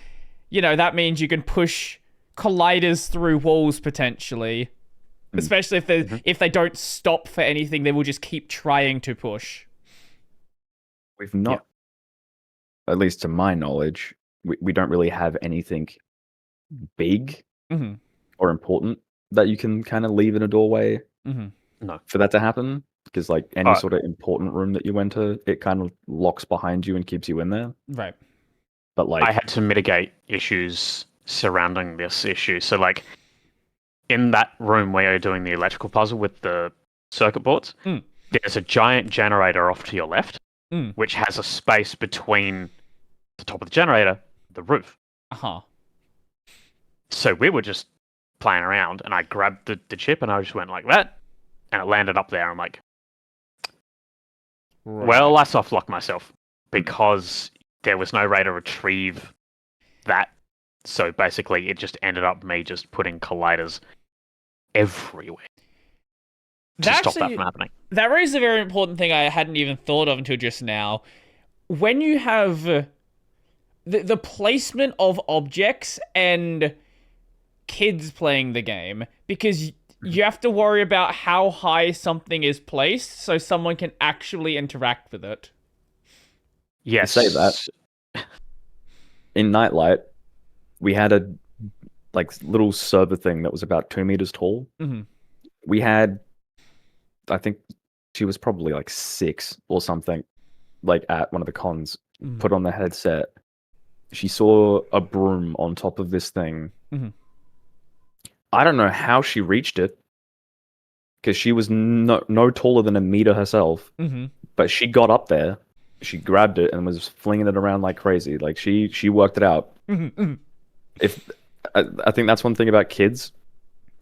you know, that means you can push colliders through walls potentially. Especially if they don't stop for anything, they will just keep trying to push. We've not, at least to my knowledge, we don't really have anything big or important that you can kind of leave in a doorway for that to happen. Because like any sort of important room that you enter, it kind of locks behind you and keeps you in there. Right. But like I had to mitigate issues surrounding this issue. So like in that room where you're doing the electrical puzzle with the circuit boards, there's a giant generator off to your left, which has a space between the top of the generator, the roof. So we were just playing around, and I grabbed the chip, and I just went like that, and it landed up there. I'm like, well, I soft locked myself because there was no way to retrieve that. So basically, it just ended up me just putting colliders everywhere to stop that from happening. That raises a very important thing I hadn't even thought of until just now. When you have the placement of objects and kids playing the game, because you have to worry about how high something is placed so someone can actually interact with it. Yes. To say that, in Nightlight, we had a like little server thing that was about 2 meters tall. We had, I think she was probably like 6 or something, like at one of the cons, put on the headset. She saw a broom on top of this thing. I don't know how she reached it, because she was no taller than a meter herself. But she got up there, she grabbed it, and was flinging it around like crazy. Like she worked it out. If I think that's one thing about kids,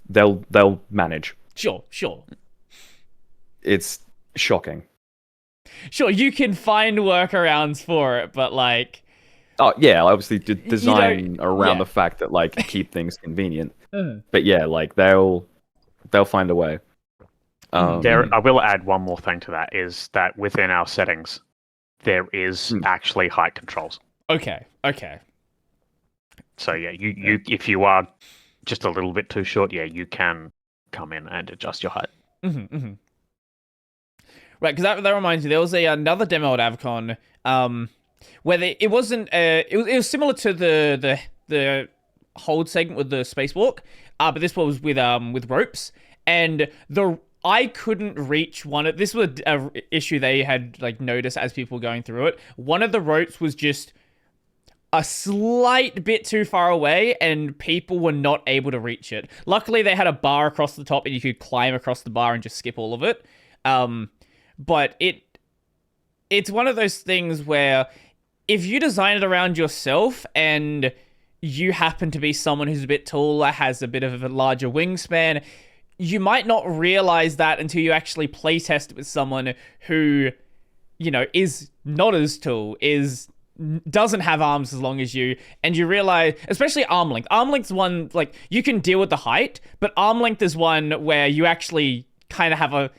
they'll manage. Sure. It's shocking. Sure, you can find workarounds for it, but like, Oh yeah, obviously design around yeah. the fact that like keep things convenient. But yeah, like they'll find a way. I will add one more thing to that, is that within our settings, there is actually height controls. Okay. So yeah, you if you are just a little bit too short, yeah, you can come in and adjust your height. Right, because that reminds me, there was another demo at AVCon, where it wasn't it was similar to the hold segment with the spacewalk, but this one was with ropes, and I couldn't reach one of this was a issue they had like noticed as people were going through it. One of the ropes was just a slight bit too far away, and people were not able to reach it. Luckily, they had a bar across the top, and you could climb across the bar and just skip all of it. But it's one of those things where if you design it around yourself and you happen to be someone who's a bit taller, has a bit of a larger wingspan, you might not realize that until you actually playtest it with someone who, you know, is not as tall, doesn't have arms as long as you, and you realize, especially arm length. Arm length's one, like, you can deal with the height, but arm length is one where you actually kind of have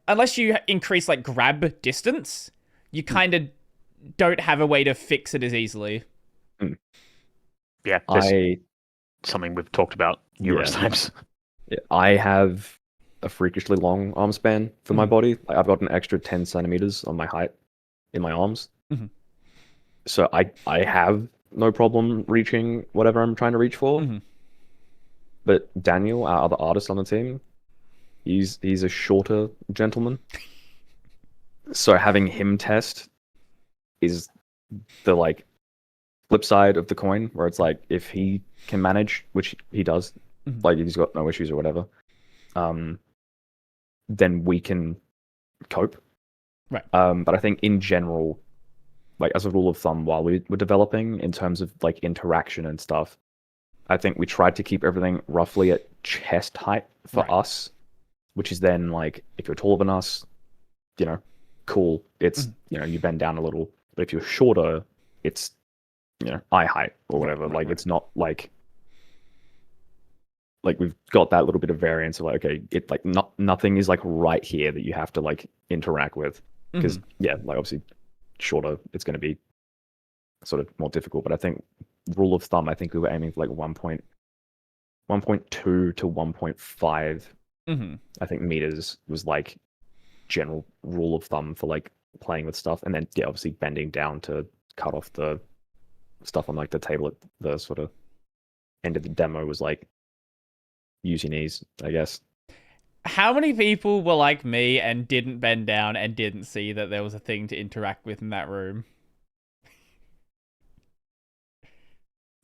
unless you increase like grab distance, you kind of don't have a way to fix it as easily. Yeah, something we've talked about numerous times. Yeah, I have a freakishly long arm span for my body. I've got an extra 10 centimeters on my height in my arms. So I have no problem reaching whatever I'm trying to reach for. But Daniel, our other artist on the team, he's a shorter gentleman. So having him test is the like flip side of the coin, where it's like if he can manage, which he does, like if he's got no issues or whatever, then we can cope. Right. But I think in general, like as a rule of thumb, while we were developing in terms of like interaction and stuff, I think we tried to keep everything roughly at chest height for us, which is then like if you're taller than us, you know, cool. It's you know, you bend down a little, but if you're shorter, it's, you know, eye height or whatever. Like it's not like we've got that little bit of variance of like, okay, it like nothing is like right here that you have to like interact with, because yeah, like obviously shorter, it's going to be sort of more difficult. But I think rule of thumb, I think we were aiming for like 1.2 to 1.5. I think meters was like general rule of thumb for like playing with stuff, and then yeah, obviously bending down to cut off the stuff on like the table at the sort of end of the demo was like use your knees, I guess. How many people were like me and didn't bend down and didn't see that there was a thing to interact with in that room?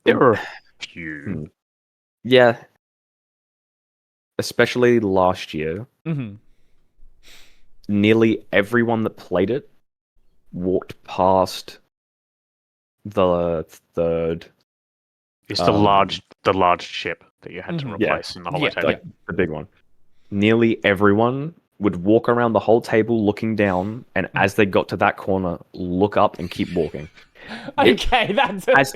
There were a few. Yeah. Especially last year. Nearly everyone that played it walked past the third. It's the large ship that you had to replace in the holo table. Like the big one. Nearly everyone would walk around the whole table looking down, and as they got to that corner, look up and keep walking. Okay, that's as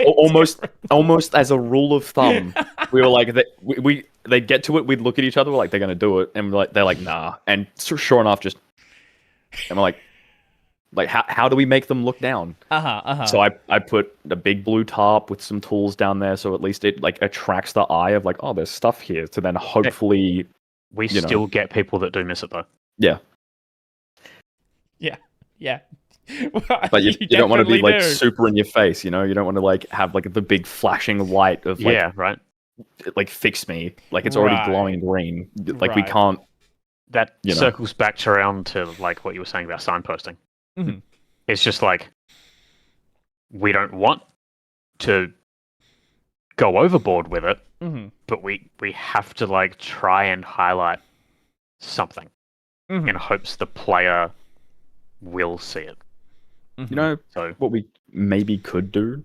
almost as a rule of thumb. We were like, they'd get to it, we'd look at each other, we're like, they're gonna do it, and they're like, nah. And sure enough, just and we're like, how do we make them look down? So I put a big blue tarp with some tools down there, so at least it like attracts the eye of like, oh, there's stuff here. To then hopefully we still get people that do miss it though. Yeah. Well, but you don't want to be like do. super in your face, you know. You don't want to like have like the big flashing light of like, like fix me, like it's already glowing green. Like we can't. That circles back around to like what you were saying about signposting. It's just like we don't want to go overboard with it, but we have to like try and highlight something in hopes the player will see it. You know, so what we maybe could do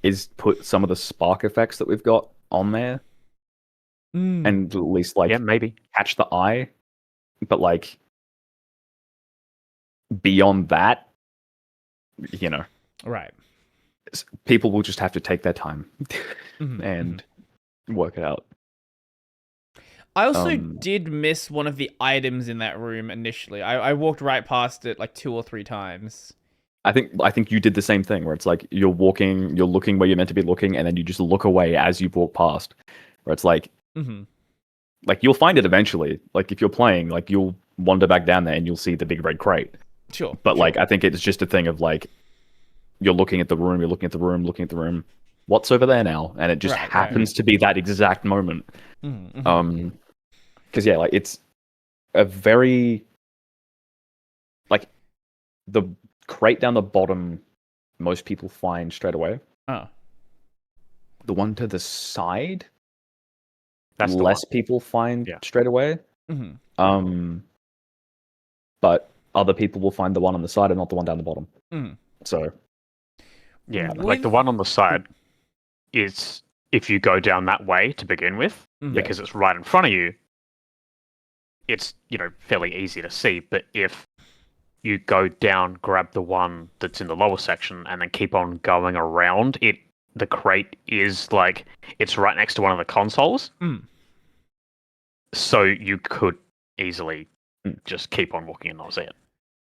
is put some of the spark effects that we've got on there, and at least like maybe catch the eye, but like beyond that, you know, Right. people will just have to take their time and work it out. I also did miss one of the items in that room initially. I walked right past it like 2 or 3 times. I think you did the same thing where it's like you're looking where you're meant to be looking, and then you just look away as you walk past. Where it's like, like you'll find it eventually. Like if you're playing, like you'll wander back down there and you'll see the big red crate. Sure. But like I think it's just a thing of like you're looking at the room, looking at the room. What's over there now? And it just happens to be that exact moment. Because yeah, like it's a very like the crate down the bottom, most people find straight away. Oh. The one to the side, That's less people find straight away. But other people will find the one on the side and not the one down the bottom. So yeah, like the one on the side is if you go down that way to begin with, because it's right in front of you, it's, you know, fairly easy to see. But if you go down, grab the one that's in the lower section, and then keep on going around it, the crate is like it's right next to one of the consoles. So you could easily just keep on walking and not see it.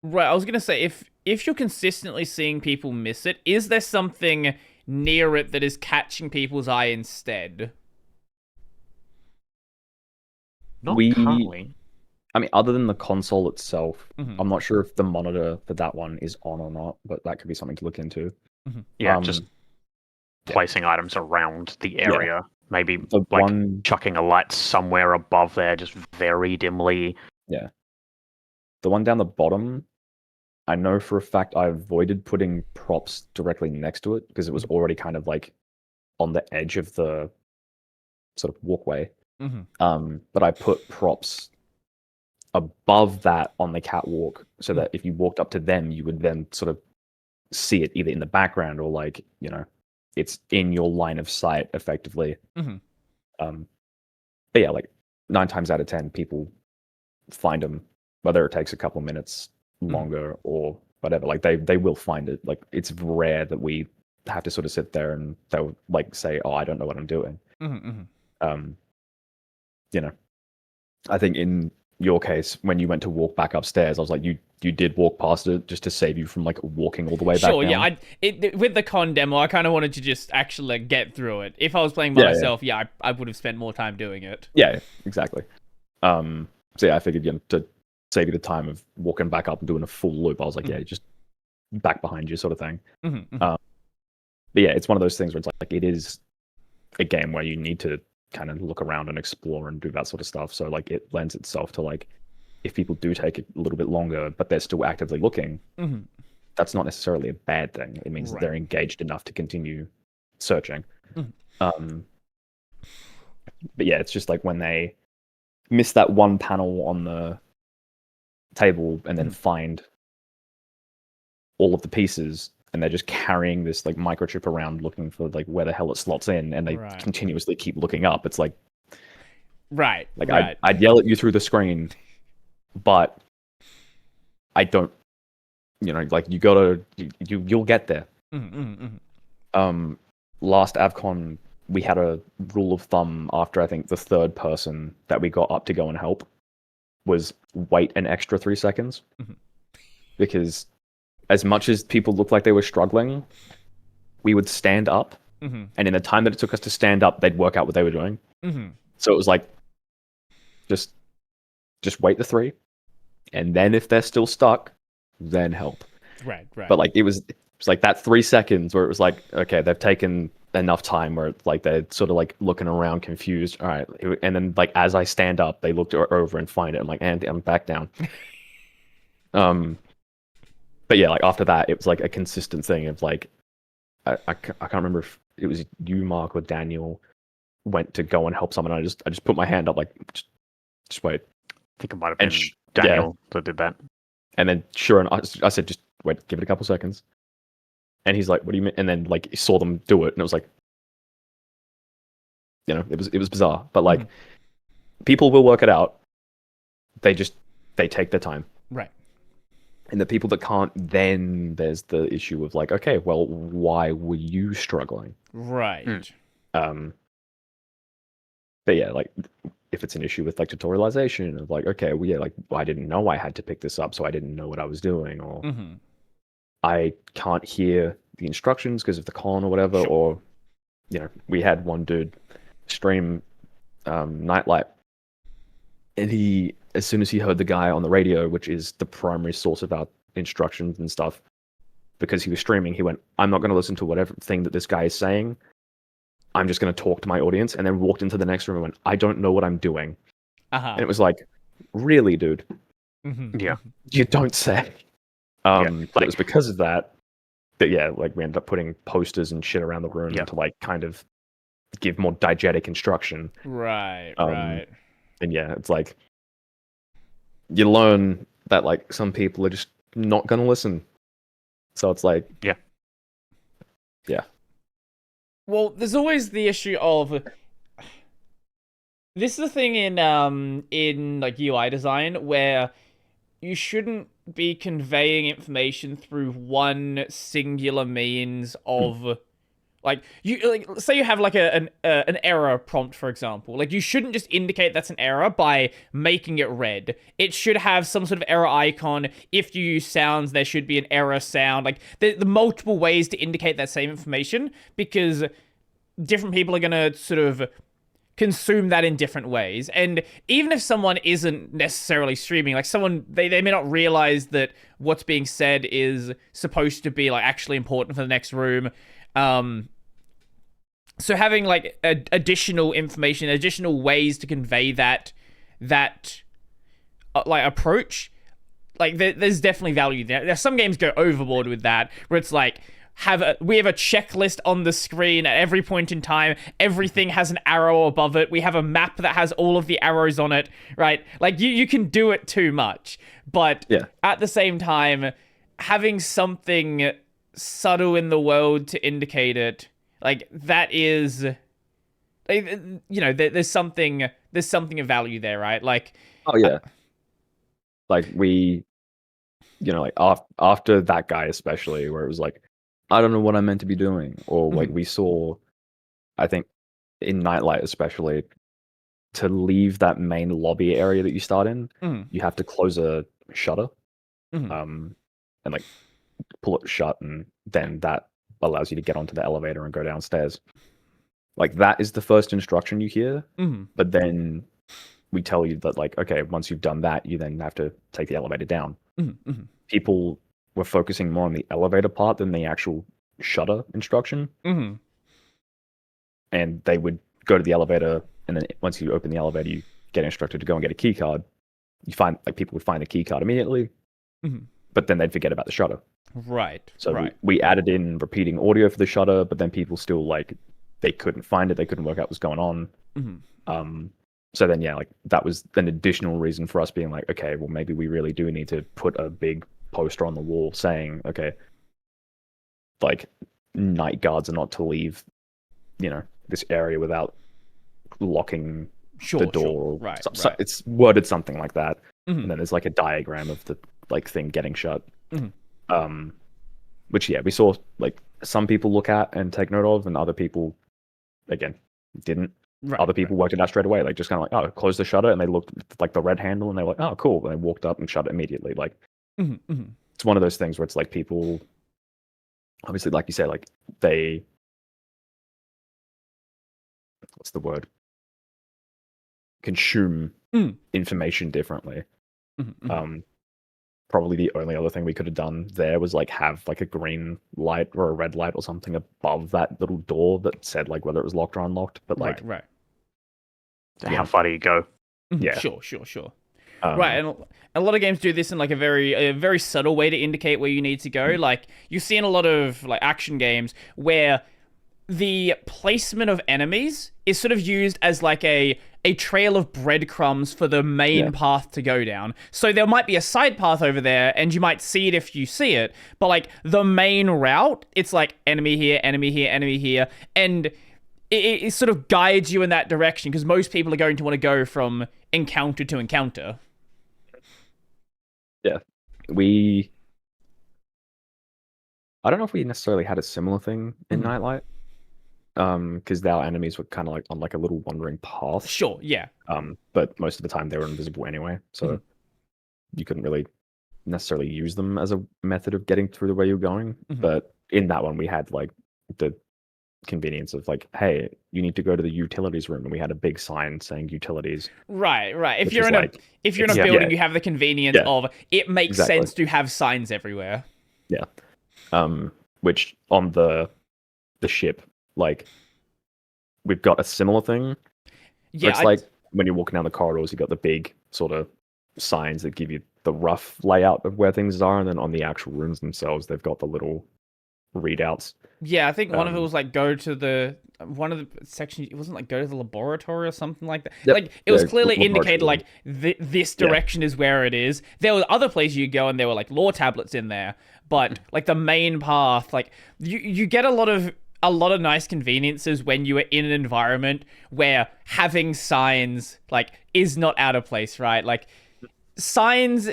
Right, I was gonna say if you're consistently seeing people miss it, is there something near it that is catching people's eye instead? Not currently. I mean, other than the console itself, I'm not sure if the monitor for that one is on or not, but that could be something to look into. Yeah, just placing items around the area. Maybe chucking a light somewhere above there, just very dimly. Yeah. The one down the bottom, I know for a fact I avoided putting props directly next to it because it was already kind of like on the edge of the sort of walkway. But I put props above that on the catwalk so that if you walked up to them, you would then sort of see it either in the background or like, you know, it's in your line of sight effectively. But yeah, like 9 times out of 10 people find them, whether it takes a couple minutes longer or whatever. Like they will find it. Like it's rare that we have to sort of sit there and they'll like say, "Oh, I don't know what I'm doing." You know, I think in your case, when you went to walk back upstairs, I was like, you did walk past it just to save you from like walking all the way back down. Sure, yeah. With the con demo, I kind of wanted to just actually get through it. If I was playing by myself, I would have spent more time doing it. Yeah, exactly. So yeah, I figured, you know, to save you the time of walking back up and doing a full loop, I was like, yeah, just back behind you sort of thing. But yeah, it's one of those things where it's like it is a game where you need to kind of look around and explore and do that sort of stuff. So like it lends itself to like if people do take a little bit longer, but they're still actively looking, that's not necessarily a bad thing. It means that they're engaged enough to continue searching. But yeah, it's just like when they miss that one panel on the table and then find all of the pieces, and they're just carrying this like microchip around looking for like where the hell it slots in, and they continuously keep looking up. It's like I'd yell at you through the screen, but I don't, you know, like you'll get there. Last AVCon we had a rule of thumb after I think the third person that we got up to go and help was wait an extra 3 seconds, because as much as people looked like they were struggling, we would stand up, and in the time that it took us to stand up, they'd work out what they were doing. So it was like, just wait the 3, and then if they're still stuck, then help. Right. But like it was like that 3 seconds where it was like, okay, they've taken enough time where it's like they're sort of like looking around confused. All right, and then like as I stand up, they looked over and find it. I'm like, and I'm back down. But yeah, like after that, it was like a consistent thing of like, I can't remember if it was you, Mark, or Daniel went to go and help someone. I just put my hand up, like, just wait. I think it might have been Daniel that did that. And then sure enough, I said, just wait, give it a couple seconds. And he's like, what do you mean? And then like he saw them do it, and it was like, you know, it was bizarre. But like, people will work it out. They take their time. Right. And the people that can't, then there's the issue of like, okay, well, why were you struggling? Right. But yeah, like if it's an issue with like tutorialization of like, okay, well, yeah, like I didn't know I had to pick this up, so I didn't know what I was doing, or I can't hear the instructions because of the con or whatever, or we had one dude stream Nightlight, and he, as soon as he heard the guy on the radio, which is the primary source of our instructions and stuff, because he was streaming, he went, I'm not going to listen to whatever thing that this guy is saying. I'm just going to talk to my audience, and then walked into the next room and went, I don't know what I'm doing. And it was like, really, dude? Yeah. You don't say. But it was because of that, like we ended up putting posters and shit around the room to like kind of give more diegetic instruction. Right. And yeah, it's like you learn that like some people are just not going to listen. So it's like, yeah. Well, there's always the issue of this is the thing in like UI design where you shouldn't be conveying information through one singular means of like say you have like an error prompt, for example. Like you shouldn't just indicate that's an error by making it red. It should have some sort of error icon. If you use sounds, there should be an error sound. Like the multiple ways to indicate that same information, because different people are gonna sort of consume that in different ways. And even if someone isn't necessarily streaming, like someone, they may not realize that what's being said is supposed to be like actually important for the next room. So having like additional information, additional ways to convey that like approach, like there's definitely value there. There's some games go overboard with that, where it's like we have a checklist on the screen at every point in time. Everything has an arrow above it. We have a map that has all of the arrows on it, right? Like you can do it too much, but at the same time, having something subtle in the world to indicate it, like that is, there's something of value there, right? Like, oh yeah, like we, like after that guy especially, where it was like, I don't know what I'm meant to be doing, or like we saw, I think in Nightlight especially, to leave that main lobby area that you start in, you have to close a shutter, and like pull it shut, and then that allows you to get onto the elevator and go downstairs. Like that is the first instruction you hear, but then we tell you that like, okay, once you've done that, you then have to take the elevator down. People were focusing more on the elevator part than the actual shutter instruction. And they would go to the elevator, and then once you open the elevator, you get instructed to go and get a key card. You find like people would find the key card immediately, but then they'd forget about the shutter. Right. So we added in repeating audio for the shutter, but then people still like they couldn't find it, they couldn't work out what's going on. So then like that was an additional reason for us being like, okay, well maybe we really do need to put a big poster on the wall saying, okay, like night guards are not to leave, this area without locking the door. Right. It's worded something like that, and then there's like a diagram of the like thing getting shut. Which we saw like some people look at and take note of, and other people again didn't. Other people worked it out straight away, like just kind of like, oh, close the shutter, and they looked at, like the red handle, and they were like, oh, cool, and they walked up and shut it immediately. Like it's one of those things where it's like people, obviously, like you said, like they, what's the word? Consume information differently. Probably the only other thing we could have done there was like have like a green light or a red light or something above that little door that said like whether it was locked or unlocked. But like, right. How far do you go? Yeah. Sure. Right, and a lot of games do this in like a very subtle way to indicate where you need to go. Like you see in a lot of like action games where the placement of enemies is sort of used as like a trail of breadcrumbs for the main path to go down. So there might be a side path over there, and you might see it if you see it, but like the main route, it's like enemy here, enemy here, enemy here, and it sort of guides you in that direction, because most people are going to want to go from encounter to encounter. Yeah, we I don't know if we necessarily had a similar thing in Mhm. Nightlight, because our enemies were kind of like on like a little wandering path. Sure, yeah. But most of the time they were invisible anyway, so you couldn't really necessarily use them as a method of getting through the way you're going. But in that one, we had like the convenience of like, hey, you need to go to the utilities room, and we had a big sign saying utilities. Right. If Which you're is in like, if you're in a yeah, building, yeah. you have the convenience Yeah. of it makes Exactly. sense to have signs everywhere. Yeah. Which on the ship, like, we've got a similar thing. Yeah, It's like when you're walking down the corridors, you got the big sort of signs that give you the rough layout of where things are, and then on the actual rooms themselves, they've got the little readouts. Yeah, I think one of it was like go to the one of the sections. It wasn't like go to the laboratory or something like that. Yep. Like it was Yeah, clearly laboratory indicated room. like this direction is where it is. There were other places you go and there were like lore tablets in there, but like the main path, like you get a lot of nice conveniences when you are in an environment where having signs like is not out of place, right? Like signs.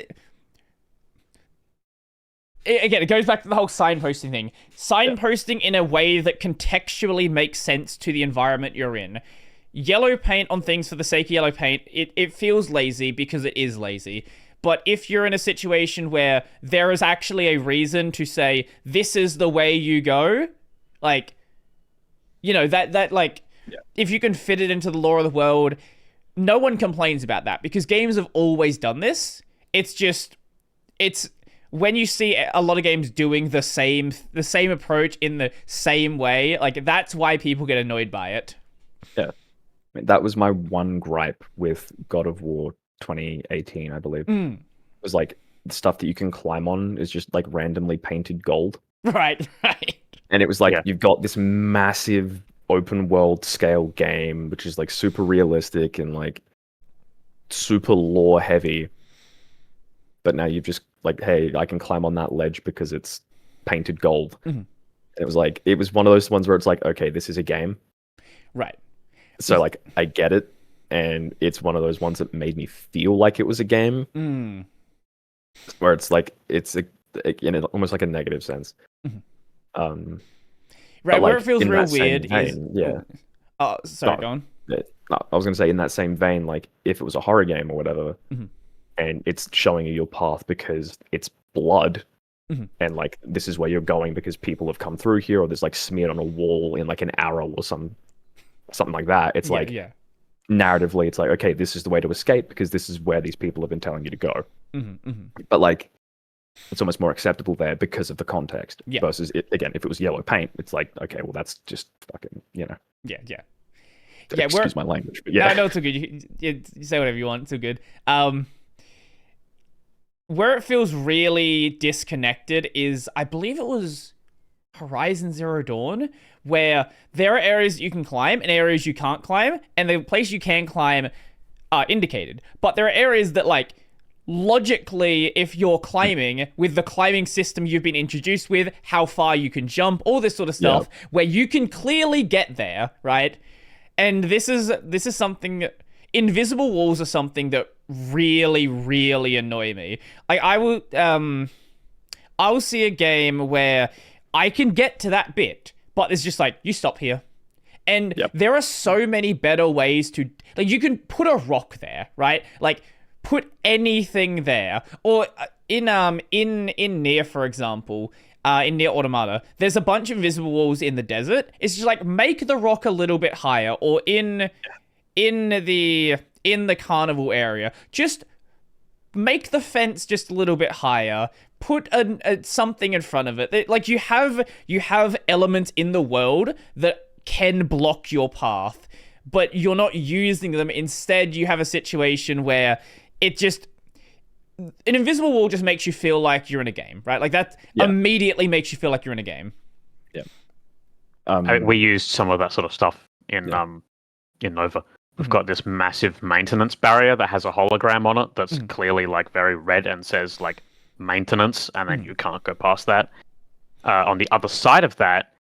Again, it goes back to the whole signposting thing. Signposting in a way that contextually makes sense to the environment you're in. Yellow paint on things for the sake of yellow paint, it feels lazy because it is lazy. But if you're in a situation where there is actually a reason to say, this is the way you go, like, you know, that like, if you can fit it into the lore of the world, no one complains about that because games have always done this. It's just, when you see a lot of games doing the same approach in the same way, like that's why people get annoyed by it. Yeah, I mean, that was my one gripe with God of War 2018, I believe. It was like the stuff that you can climb on is just like randomly painted gold. Right. And it was like you've got this massive open world scale game, which is like super realistic and like super lore heavy. But now you've just like, hey, I can climb on that ledge because it's painted gold. And it was like, it was one of those ones where it's like, okay, this is a game. Right. So like, I get it. And it's one of those ones that made me feel like it was a game. Where it's like, it's in almost like a negative sense. Right, where like, it feels in real that same weird is... vein, yeah. Oh, sorry, go on. I was going to say, in that same vein, like, if it was a horror game or whatever, and it's showing you your path because it's blood, and like, this is where you're going because people have come through here, or there's like smeared on a wall in like an arrow or something like that. It's like, narratively, it's like, okay, this is the way to escape because this is where these people have been telling you to go. But like, it's almost more acceptable there because of the context. Versus, again, if it was yellow paint, it's like, okay, well, that's just fucking, you know. Excuse my language, but yeah. No, it's all good. You say whatever you want. It's all good. Where it feels really disconnected is, I believe it was Horizon Zero Dawn, where there are areas you can climb and areas you can't climb, and the place you can climb are indicated. But there are areas that, like, logically, if you're climbing with the climbing system you've been introduced with, how far you can jump, all this sort of stuff, where you can clearly get there, right? And this is something. Invisible walls are something that really, really annoy me. Like, I will see a game where I can get to that bit, but it's just like, you stop here. And there are so many better ways to, like, you can put a rock there, right? Like, put anything there. Or in Nier, for example, in Nier Automata, there's a bunch of invisible walls in the desert. It's just like, make the rock a little bit higher, or in the carnival area, just make the fence just a little bit higher. Put something in front of it. Like, you have elements in the world that can block your path, but you're not using them. Instead, you have a situation where an invisible wall just makes you feel like you're in a game, right? Like, that immediately makes you feel like you're in a game. I mean, we used some of that sort of stuff in Nova. We've got this massive maintenance barrier that has a hologram on it that's clearly like very red and says like maintenance, and then you can't go past that. On the other side of that,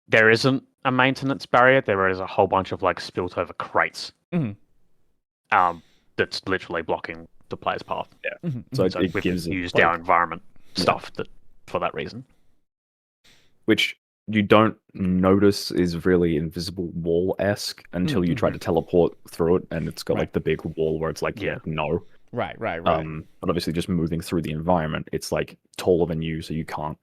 there isn't a maintenance barrier. There is a whole bunch of like spilt over crates. That's literally blocking the player's path. So it we've gives used like, our environment stuff for that reason. which you don't notice is really invisible wall-esque until you try to teleport through it, and it's got like the big wall where it's like, no. Right. But obviously just moving through the environment, it's like taller than you, so you can't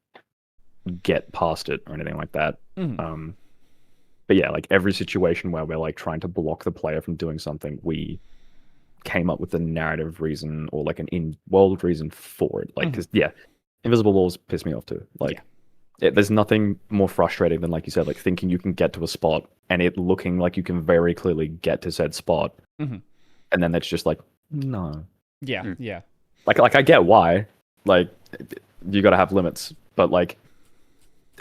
get past it or anything like that. But yeah, like every situation where we're like trying to block the player from doing something, we came up with a narrative reason or like an in-world reason for it. Like, because invisible walls piss me off too. Like, there's nothing more frustrating than, like you said, like thinking you can get to a spot and it looking like you can very clearly get to said spot, and then it's just like, no. Yeah. Like I get why, like you got to have limits, but like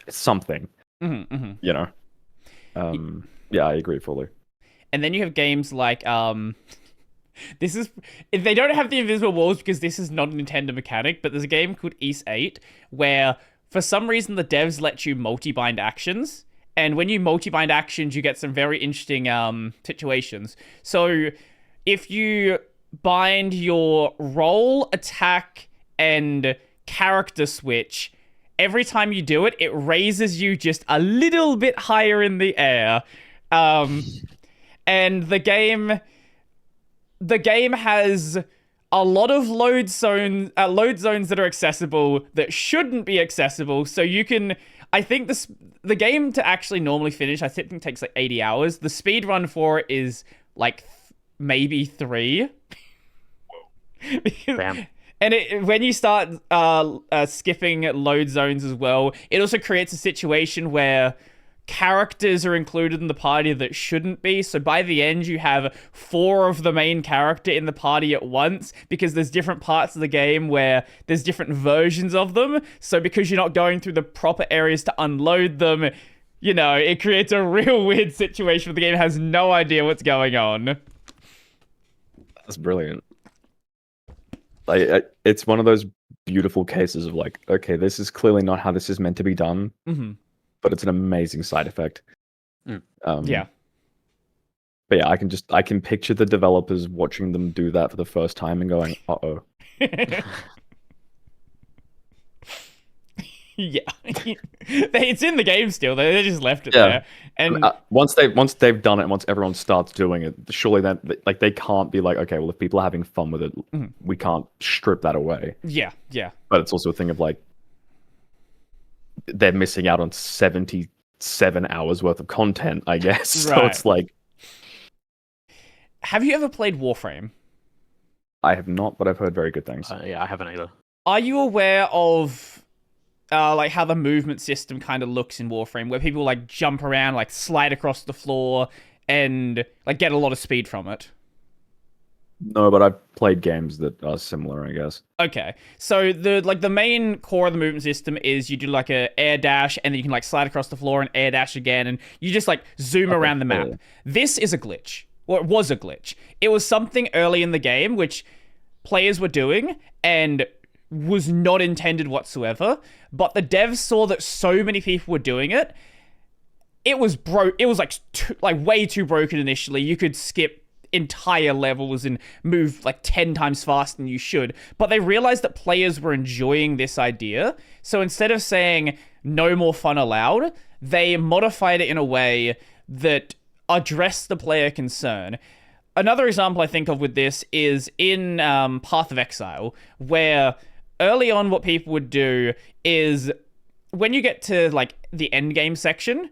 something, you know. Yeah, I agree fully. And then you have games like this is, they don't have the invisible walls because this is not a Nintendo mechanic, but there's a game called Ys 8 where for some reason the devs let you multi-bind actions, and when you multi-bind actions you get some very interesting situations. So if you bind your roll, attack, and character switch, every time you do it, it raises you just a little bit higher in the air. And the game has a lot of load zones that are accessible that shouldn't be accessible. So you can, I think the game to actually normally finish, I think takes like 80 hours. The speed run for it is like maybe 3. Damn. And when you start skipping load zones as well, it also creates a situation where characters are included in the party that shouldn't be. So by the end, you have 4 of the main character in the party at once because there's different parts of the game where there's different versions of them. So because you're not going through the proper areas to unload them, you know, it creates a real weird situation where the game has no idea what's going on. That's brilliant. Like, it's one of those beautiful cases of like, okay, this is clearly not how this is meant to be done, but it's an amazing side effect. Yeah. But yeah, I can picture the developers watching them do that for the first time and going, uh-oh. Yeah. It's in the game still. They just left it there. And once they've done it, and once everyone starts doing it, surely that like they can't be like, okay, well, if people are having fun with it, we can't strip that away. Yeah. But it's also a thing of like they're missing out on 77 hours worth of content, I guess. So it's like, have you ever played Warframe? I have not, but I've heard very good things. Yeah, I haven't either. Are you aware of like how the movement system kind of looks in Warframe, where people like jump around, like slide across the floor, and like get a lot of speed from it? No, but I've played games that are similar, I guess. Okay, so the main core of the movement system is you do like a air dash, and then you can like slide across the floor and air dash again, and you just like zoom around the map. Yeah. This is a glitch. Well, it was a glitch. It was something early in the game which players were doing and was not intended whatsoever, but the devs saw that so many people were doing it. It was like way too broken initially. You could skip entire levels and move like 10 times faster than you should, but they realized that players were enjoying this idea. So instead of saying no more fun allowed, they modified it in a way that addressed the player concern. Another example I think of with this is in Path of Exile, where early on what people would do is when you get to like the end game section,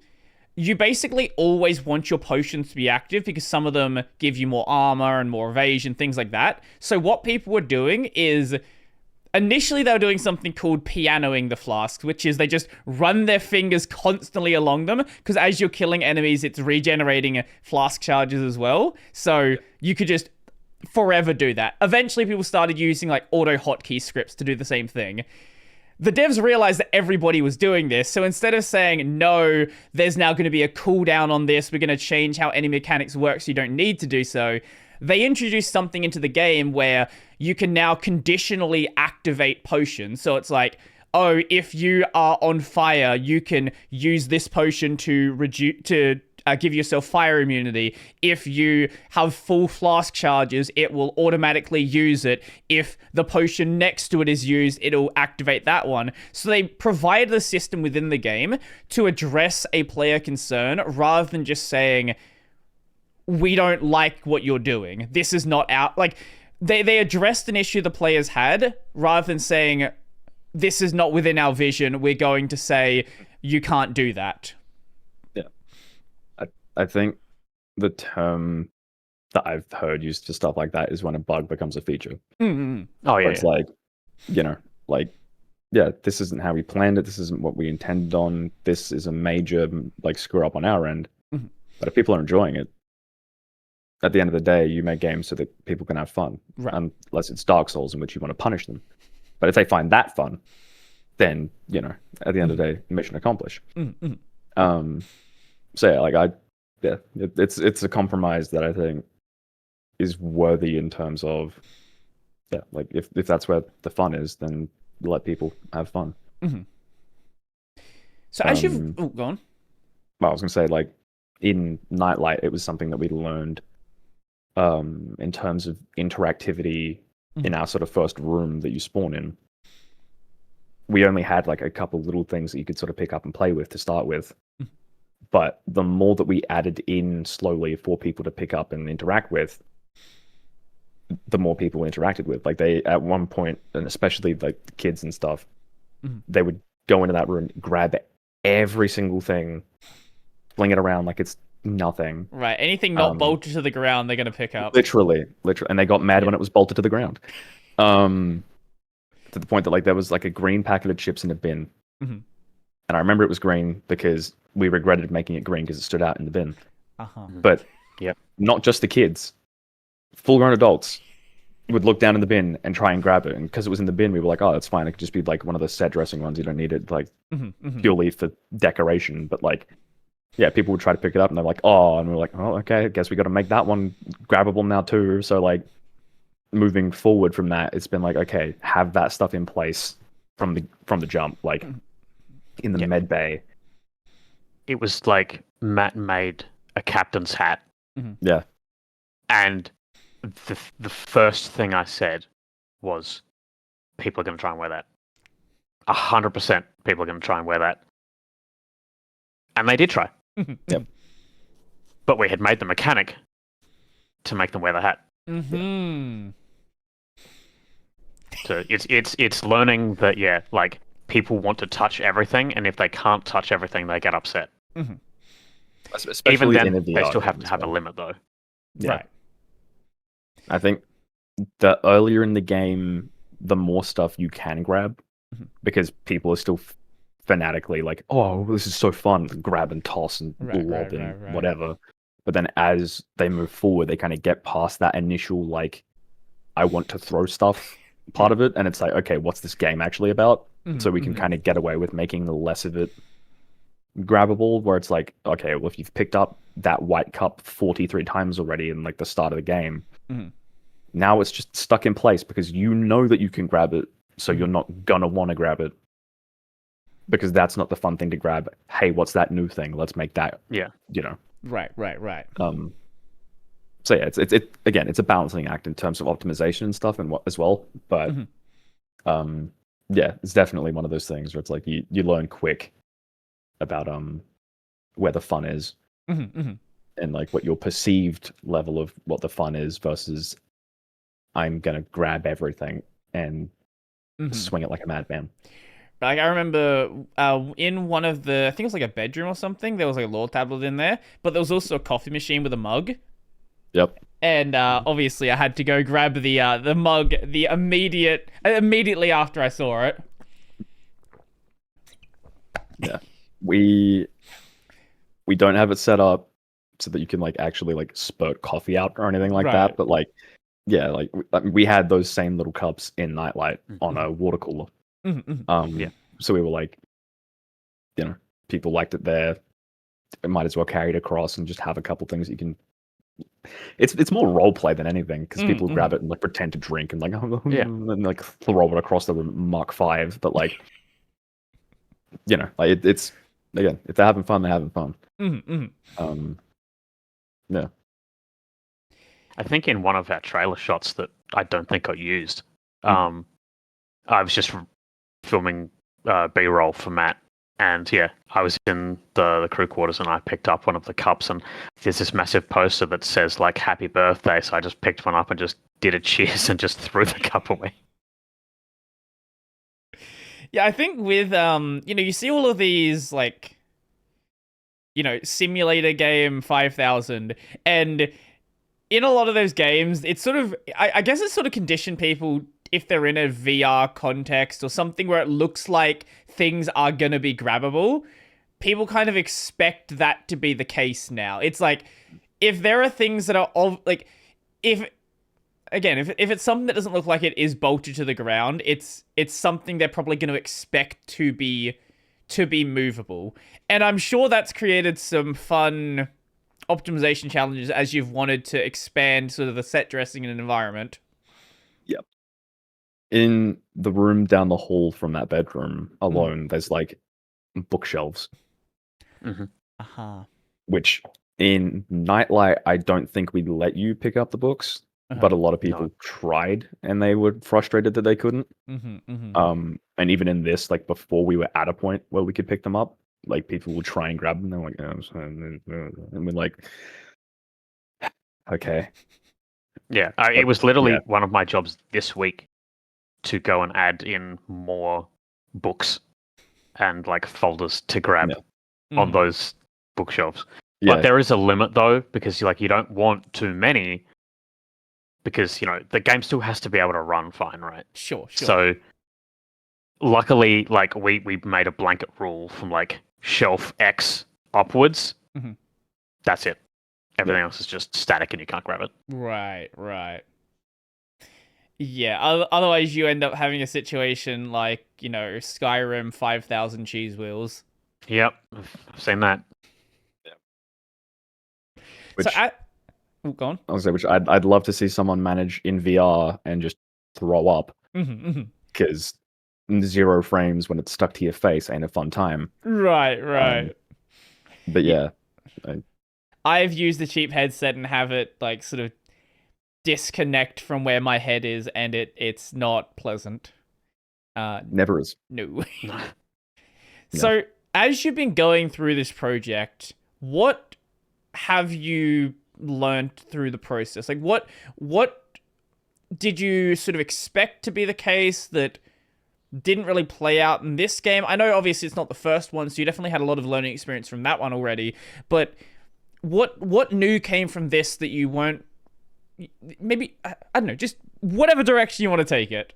you basically always want your potions to be active because some of them give you more armor and more evasion, things like that. So what people were doing is initially they were doing something called pianoing the flasks, which is they just run their fingers constantly along them because as you're killing enemies, it's regenerating flask charges as well. So you could just forever do that. Eventually people started using like auto hotkey scripts to do the same thing. The devs realized that everybody was doing this, so instead of saying, no, there's now going to be a cooldown on this, we're going to change how enemy mechanics work so you don't need to do so, they introduced something into the game where you can now conditionally activate potions. So it's like, oh, if you are on fire, you can use this potion to give yourself fire immunity. If you have full flask charges, it will automatically use it. If the potion next to it is used, it'll activate that one. So they provide the system within the game to address a player concern rather than just saying, we don't like what you're doing. This is not our... Like, they addressed an issue the players had rather than saying, this is not within our vision. We're going to say, you can't do that. Yeah. I think the term that I've heard used for stuff like that is when a bug becomes a feature. Mm-hmm. Oh, yeah. It's like, you know, like, yeah, this isn't how we planned it. This isn't what we intended on. This is a major, like, screw up on our end. Mm-hmm. But if people are enjoying it, at the end of the day, you make games so that people can have fun. Right. Unless it's Dark Souls in which you want to punish them. But if they find that fun, then, you know, at the end of the day, mission accomplished. Mm-hmm. So yeah, it's a compromise that I think is worthy in terms of, yeah, like if that's where the fun is, then let people have fun. Mm-hmm. So as you've... Oh, go on. Well, I was going to say, like, in Nightlight, it was something that we learned in terms of interactivity in our sort of first room that you spawn in. We only had like a couple little things that you could sort of pick up and play with to start with. But the more that we added in slowly for people to pick up and interact with, the more people interacted with. Like they, at one point, and especially like the kids and stuff, they would go into that room, grab every single thing, fling it around like it's nothing. Right. Anything not bolted to the ground, they're going to pick up. Literally. And they got mad when it was bolted to the ground. To the point that like there was like a green packet of chips in a bin. And I remember it was green because we regretted making it green because it stood out in the bin. But not just the kids. Full-grown adults would look down in the bin and try and grab it. And because it was in the bin, we were like, oh, that's fine. It could just be like one of the set dressing ones. You don't need it like purely for decoration. But like, yeah, people would try to pick it up and they're like, oh, and we're like, oh, okay, I guess we got to make that one grabbable now too. So like moving forward from that, it's been like, okay, have that stuff in place from the jump, like in the med bay. It was like Matt made a captain's hat. Yeah. And the first thing I said was, people are going to try and wear that. 100% people are going to try and wear that. And they did try. Yep. But we had made the mechanic to make them wear the hat. So it's learning that, yeah, like people want to touch everything, and if they can't touch everything, they get upset. Especially even then, in they still have to have a limit, though. Yeah. Right. I think the earlier in the game, the more stuff you can grab, because people are still fanatically like, oh, this is so fun, grab and toss and lob and whatever. But then as they move forward, they kind of get past that initial like, I want to throw stuff part of it, and it's like, okay, what's this game actually about? So we can kind of get away with making the less of it grabbable, where it's like, okay, well, if you've picked up that white cup 43 times already in like the start of the game, now it's just stuck in place because you know that you can grab it, so you're not gonna want to grab it because that's not the fun thing to grab. Hey, what's that new thing? Let's make that. Yeah, you know. Right. So yeah, it's again, it's a balancing act in terms of optimization and stuff and what as well. But yeah, it's definitely one of those things where it's like you learn quick about where the fun is and like what your perceived level of what the fun is versus I'm gonna grab everything and swing it like a madman. Like, I remember in one of the, I think it was like a bedroom or something, there was like a lore tablet in there, but there was also a coffee machine with a mug. Yep. And obviously I had to go grab the mug immediately after I saw it. Yeah. We don't have it set up so that you can like actually like spurt coffee out or anything like that, but like, yeah, like we had those same little cups in Nightlight on a water cooler. So we were like, you know, people liked it there. It might as well carry it across and just have a couple things you can. It's more role play than anything because people grab it and like pretend to drink and like and like throw it across the Mark V. But like, you know, like it's again, if they're having fun, they're having fun. Yeah. I think in one of our trailer shots that I don't think got used, I was just filming B-roll for Matt, and yeah, I was in the crew quarters and I picked up one of the cups, and there's this massive poster that says like "Happy Birthday," so I just picked one up and just did a cheers and just threw the cup away. Yeah, I think with you see all of these like, simulator game 5000, and in a lot of those games, it's sort of, I guess it's sort of conditioned people if they're in a VR context or something where it looks like things are going to be grabbable. People kind of expect that to be the case now. It's like, if there are things that are, if it's something that doesn't look like it is bolted to the ground, it's something they're probably going to expect to be movable. And I'm sure that's created some fun optimization challenges as you've wanted to expand sort of the set dressing in an environment. Yep. In the room down the hall from that bedroom alone, there's like bookshelves. Which in Nightlight, I don't think we'd let you pick up the books, but a lot of people tried and they were frustrated that they couldn't. And even in this, like before we were at a point where we could pick them up, like people will try and grab them. They're like, and we're like, okay. Yeah, it was literally one of my jobs this week to go and add in more books and like folders to grab on those bookshelves. But there is a limit though, because you don't want too many, because the game still has to be able to run fine, right? Sure. So luckily, like we made a blanket rule from like shelf X upwards. That's it. Everything else is just static and you can't grab it. Right. Yeah, otherwise you end up having a situation like, Skyrim 5000 cheese wheels. Yep, I've seen that. Yeah. Which, go on. I was say, which I'd love to see someone manage in VR and just throw up. Because 0 frames when it's stuck to your face ain't a fun time. Right. But yeah. I've used the cheap headset and have it like sort of disconnect from where my head is, and it's not pleasant. Never is. No. So as you've been going through this project, what have you learned through the process? Like what did you sort of expect to be the case that didn't really play out in this game? I know obviously it's not the first one, so you definitely had a lot of learning experience from that one already, but what new came from this that you weren't, maybe, I don't know, just whatever direction you want to take it?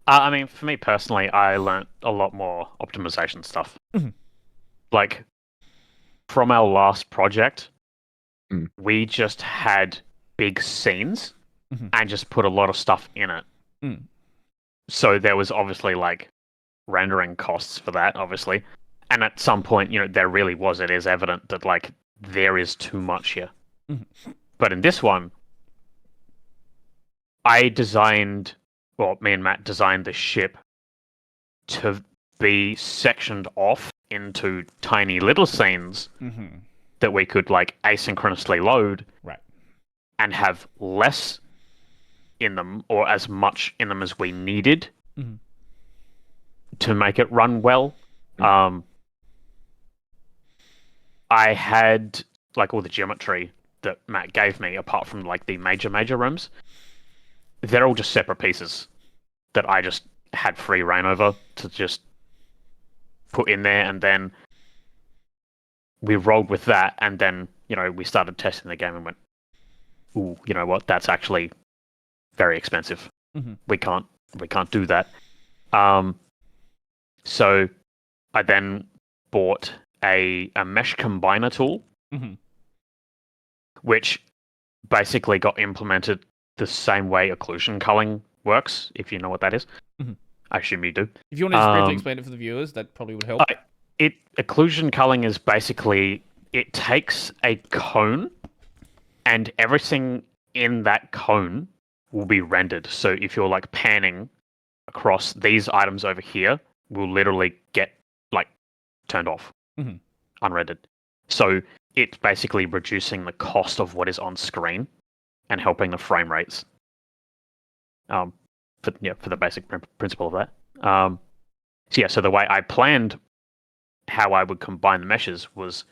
I mean, for me personally, I learnt a lot more optimization stuff. Like, from our last project, we just had big scenes and just put a lot of stuff in it. So there was obviously like rendering costs for that, obviously. And at some point, there really was, it is evident that like there is too much here. But in this one, me and Matt designed the ship to be sectioned off into tiny little scenes that we could like asynchronously load, right, and have less in them or as much in them as we needed to make it run well. I had like all the geometry that Matt gave me, apart from like the major rooms. They're all just separate pieces that I just had free reign over to just put in there, and then we rolled with that, and then we started testing the game and went, ooh, you know what? That's actually very expensive. We can't do that. So I then bought a mesh combiner tool, which basically got implemented the same way occlusion culling works, if you know what that is. I assume you do. If you want to just briefly explain it for the viewers, that probably would help. Occlusion culling is basically, it takes a cone and everything in that cone will be rendered. So if you're like panning across these items over here, will literally get like turned off, Mhm. unrendered. So it's basically reducing the cost of what is on screen and helping the frame rates. For the basic principle of that. So the way I planned how I would combine the meshes was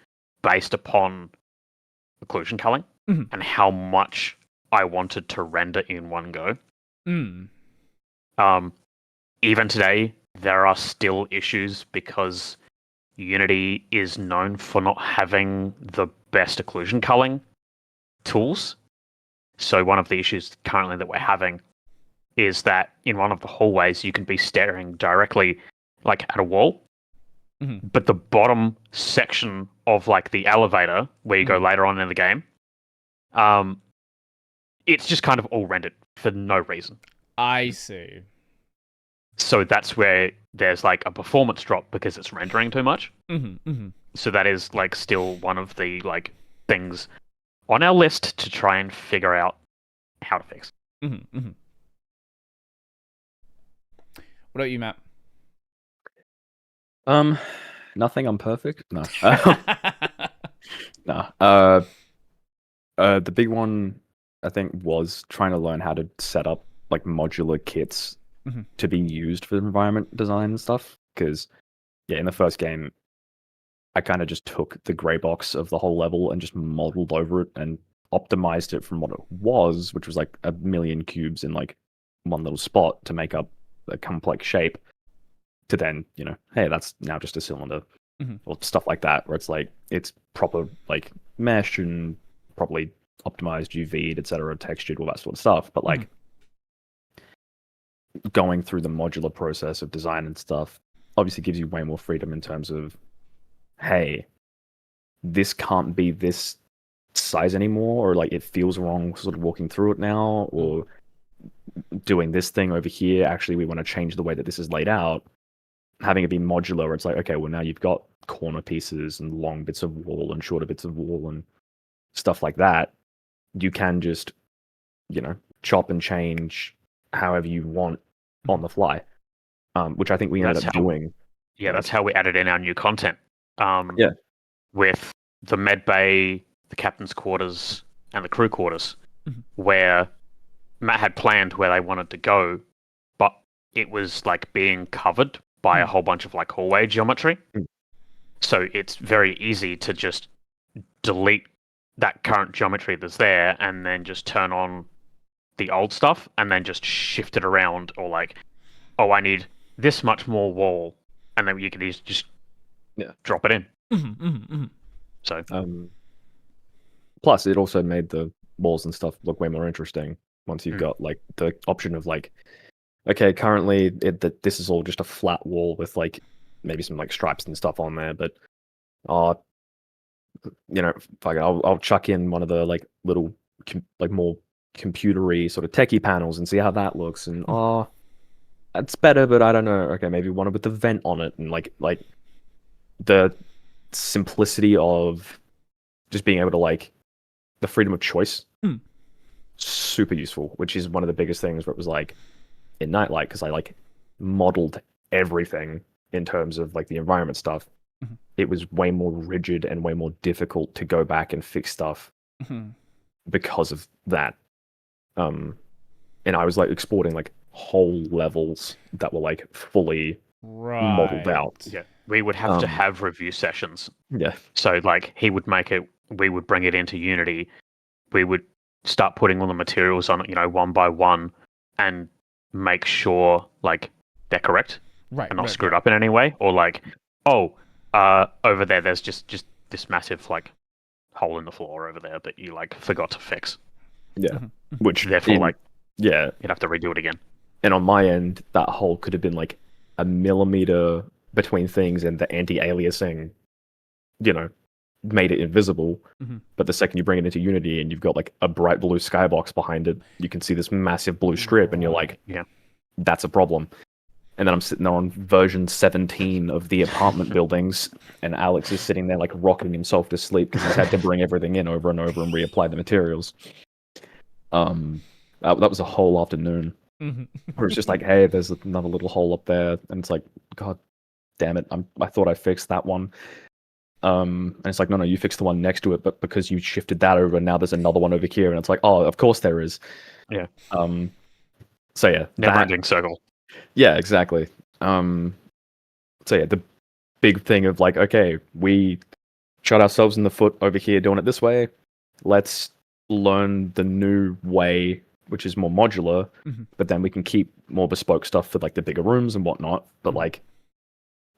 based upon occlusion culling and how much I wanted to render in one go. Even today, there are still issues because Unity is known for not having the best occlusion culling tools. So one of the issues currently that we're having is that in one of the hallways you can be staring directly like at a wall, but the bottom section of like the elevator where you go later on in the game, it's just kind of all rendered for no reason. I see. So that's where there's like a performance drop because it's rendering too much. So that is like still one of the like things on our list to try and figure out how to fix. What about you, Matt? Nothing. I'm perfect. No. No. The big one I think was trying to learn how to set up like modular kits to be used for environment design and stuff. Because in the first game, I kind of just took the gray box of the whole level and just modeled over it and optimized it from what it was, which was like a million cubes in like one little spot to make up a complex shape, to then, hey, that's now just a cylinder or stuff like that, where it's like it's proper like mesh and properly optimized, UV'd, etc., textured, all that sort of stuff. But like going through the modular process of design and stuff obviously gives you way more freedom in terms of, hey, this can't be this size anymore, or like it feels wrong sort of walking through it now, or doing this thing over here, actually we want to change the way that this is laid out. Having it be modular, it's like, okay, well now you've got corner pieces and long bits of wall and shorter bits of wall and stuff like that. You can just, chop and change however you want on the fly, which I think we ended up doing. Yeah, that's how we added in our new content. Yeah. With the med bay, the captain's quarters, and the crew quarters, where Matt had planned where they wanted to go, but it was like being covered by a whole bunch of like hallway geometry. So it's very easy to just delete that current geometry that's there and then just turn on the old stuff and then just shift it around, or like, oh, I need this much more wall, and then you can just drop it in. So plus it also made the walls and stuff look way more interesting once you've got like the option of like, okay, currently this is all just a flat wall with like maybe some like stripes and stuff on there, but fuck it, I'll chuck in one of the like little like more computery sort of techie panels and see how that looks, and that's better, but I don't know. Okay, maybe one with the vent on it, and like the simplicity of just being able to like the freedom of choice, super useful, which is one of the biggest things where it was like in Nightlight, because I like modeled everything in terms of like the environment stuff. It was way more rigid and way more difficult to go back and fix stuff because of that. And I was like exporting like whole levels that were like fully modeled out. Yeah, we would have to have review sessions. Yeah. So like he would make it, we would bring it into Unity, we would start putting all the materials on it, one by one, and make sure like they're correct, and not screwed up in any way, or like, over there's just this massive like hole in the floor over there that you like forgot to fix. Yeah. Which therefore you'd you'd have to redo it again. And on my end, that hole could have been like a millimeter between things, and the anti-aliasing, made it invisible. But the second you bring it into Unity and you've got like a bright blue skybox behind it, you can see this massive blue strip, and you're like, that's a problem. And then I'm sitting there on version 17 of the apartment buildings, and Alex is sitting there like rocking himself to sleep because he's had to bring everything in over and over and reapply the materials. That was a whole afternoon where it's just like, hey, there's another little hole up there, and it's like, God damn it, I thought I fixed that one. And it's like, no, you fixed the one next to it, but because you shifted that over, now there's another one over here, and it's like, oh, of course there is. Yeah. So yeah, Never-ending circle. Yeah, exactly. So yeah, the big thing of like, okay, we shot ourselves in the foot over here doing it this way. Let's learn the new way, which is more modular, but then we can keep more bespoke stuff for like the bigger rooms and whatnot. But like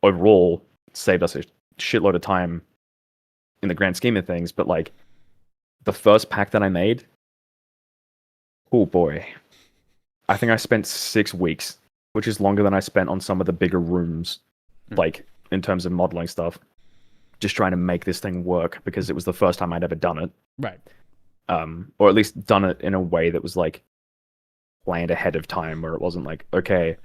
overall, it saved us a shitload of time in the grand scheme of things. But like the first pack that I made, oh boy, I think I spent 6 weeks, which is longer than I spent on some of the bigger rooms, like in terms of modeling stuff, just trying to make this thing work because it was the first time I'd ever done it. Right. Or at least done it in a way that was like planned ahead of time, where it wasn't like, okay,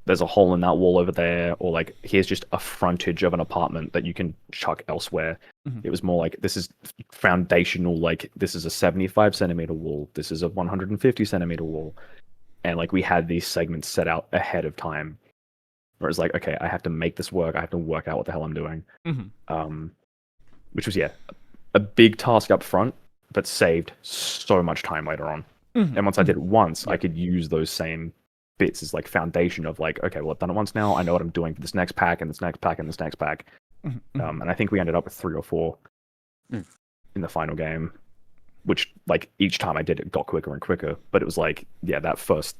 there's a hole in that wall over there, or like, here's just a frontage of an apartment that you can chuck elsewhere. It was more like, this is foundational, like, this is a 75 centimeter wall, this is a 150 centimeter wall. And like, we had these segments set out ahead of time, where it's like, okay, I have to make this work, I have to work out what the hell I'm doing. Which was, yeah, a big task up front, but saved so much time later on. And once I did it once, I could use those same bits as like foundation of like, okay, well, I've done it once now, I know what I'm doing for this next pack and this next pack and this next pack. And I think we ended up with 3 or 4 in the final game, which like each time I did it got quicker and quicker. But it was like, yeah, that first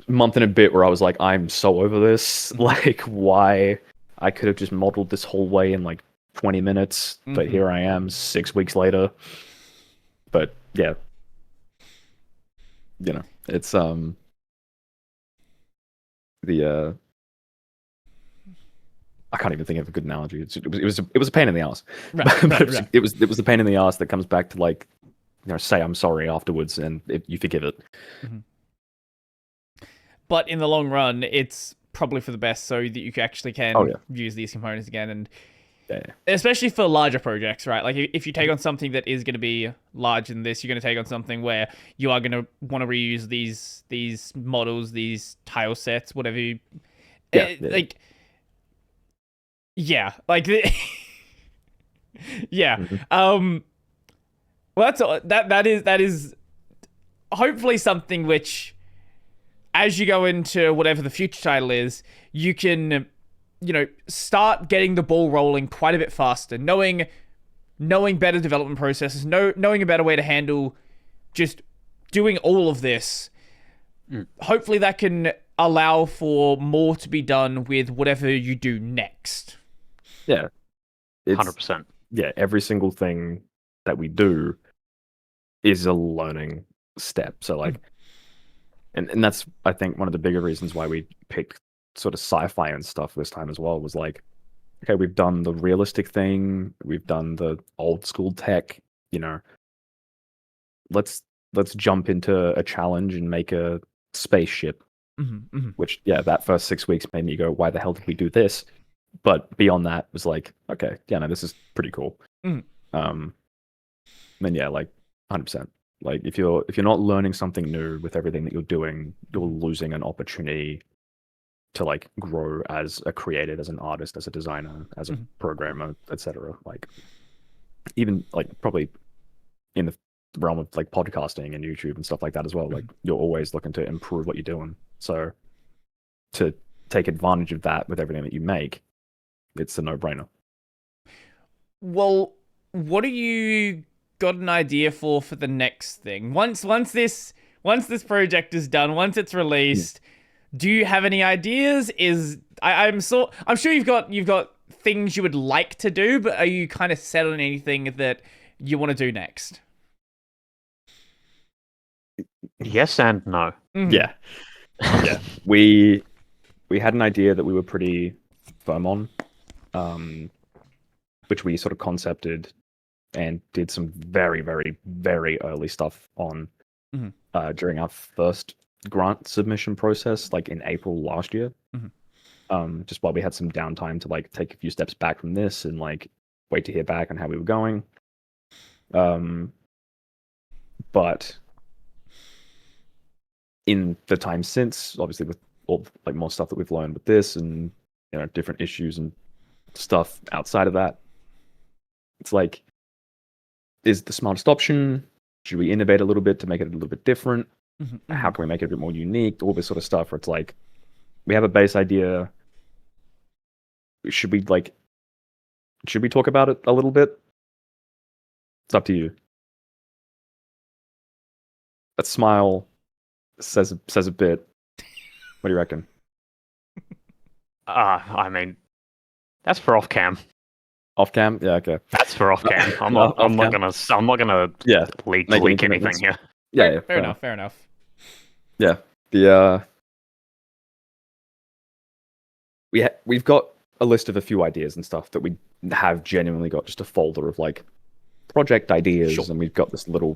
month and a bit where I was like, I'm so over this. Like, why? I could have just modeled this whole way in like 20 minutes, but here I am 6 weeks later. But yeah, you know, it's I can't even think of a good analogy. It was a pain in the ass. Right. It was a pain in the ass that comes back to like, you know, say I'm sorry afterwards and you forgive it. But in the long run, it's probably for the best, so that you actually can use these components again, and especially for larger projects, right? Like if you take on something that is going to be larger than this, you're going to take on something where you are going to want to reuse these models, these tile sets, whatever. Like well, that is hopefully something which, as you go into whatever the future title is, you can, you know, start getting the ball rolling quite a bit faster, knowing better development processes, knowing a better way to handle just doing all of this. Hopefully that can allow for more to be done with whatever you do next. Yeah. 100%. Yeah, every single thing that we do is a learning step. So like, and that's, I think, one of the bigger reasons why we picked sort of sci-fi and stuff this time as well, was like, okay, we've done the realistic thing, we've done the old school tech, you know, let's jump into a challenge and make a spaceship. Which, yeah, that first 6 weeks made me go, why the hell did we do this? But beyond that was like, okay, yeah, no, this is pretty cool. Then yeah, like 100%. Like if you're not learning something new with everything that you're doing, you're losing an opportunity to like grow as a creative, as an artist, as a designer, as a programmer, etc. Like even like probably in the realm of like podcasting and YouTube and stuff like that as well. Like you're always looking to improve what you're doing. So to take advantage of that with everything that you make, it's a no-brainer. Well, what do you got an idea for the next thing? Once this project is done, once it's released, do you have any ideas? I'm sure you've got things you would like to do, but are you kind of set on anything that you want to do next? Yes and no. Yeah. We had an idea that we were pretty firm on, which we sort of concepted and did some very, very, very early stuff on during our first grant submission process, like in April last year. Just while we had some downtime to like take a few steps back from this and like wait to hear back on how we were going. But in the time since, obviously with all like more stuff that we've learned with this and different issues and stuff outside of that. It's like, is the smartest option? Should we innovate a little bit to make it a little bit different? How can we make it a bit more unique? All this sort of stuff where it's like, we have a base idea. Should we talk about it a little bit? It's up to you. That smile says a bit. What do you reckon? I mean, that's for off cam. Off cam? Yeah, okay. That's for off cam. I'm not gonna leak anything here. Yeah, fair enough. Yeah. We've got a list of a few ideas and stuff that we have genuinely got just a folder of like project ideas, and we've got this little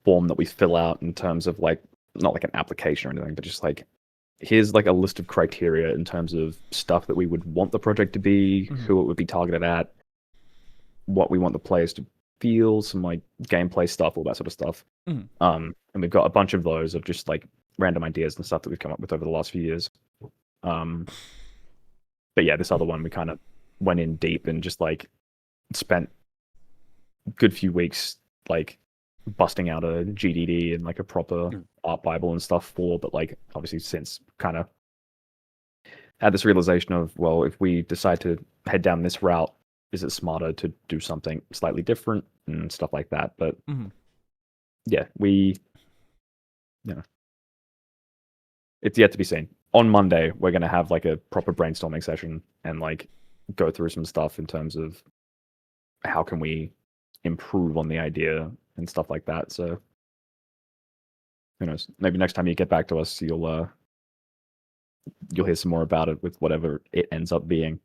form that we fill out in terms of like, not like an application or anything, but just like, here's like a list of criteria in terms of stuff that we would want the project to be, who it would be targeted at, what we want the players to feel, some like gameplay stuff, all that sort of stuff. And we've got a bunch of those of just like random ideas and stuff that we've come up with over the last few years. But yeah, this other one, we kind of went in deep and just like spent a good few weeks like busting out a GDD and like a proper art bible and stuff for, but like obviously since kind of had this realization of, well, if we decide to head down this route, is it smarter to do something slightly different and stuff like that? But yeah, it's yet to be seen. On Monday, we're going to have like a proper brainstorming session and like go through some stuff in terms of how can we improve on the idea and stuff like that. So who knows? Maybe next time you get back to us, you'll hear some more about it with whatever it ends up being.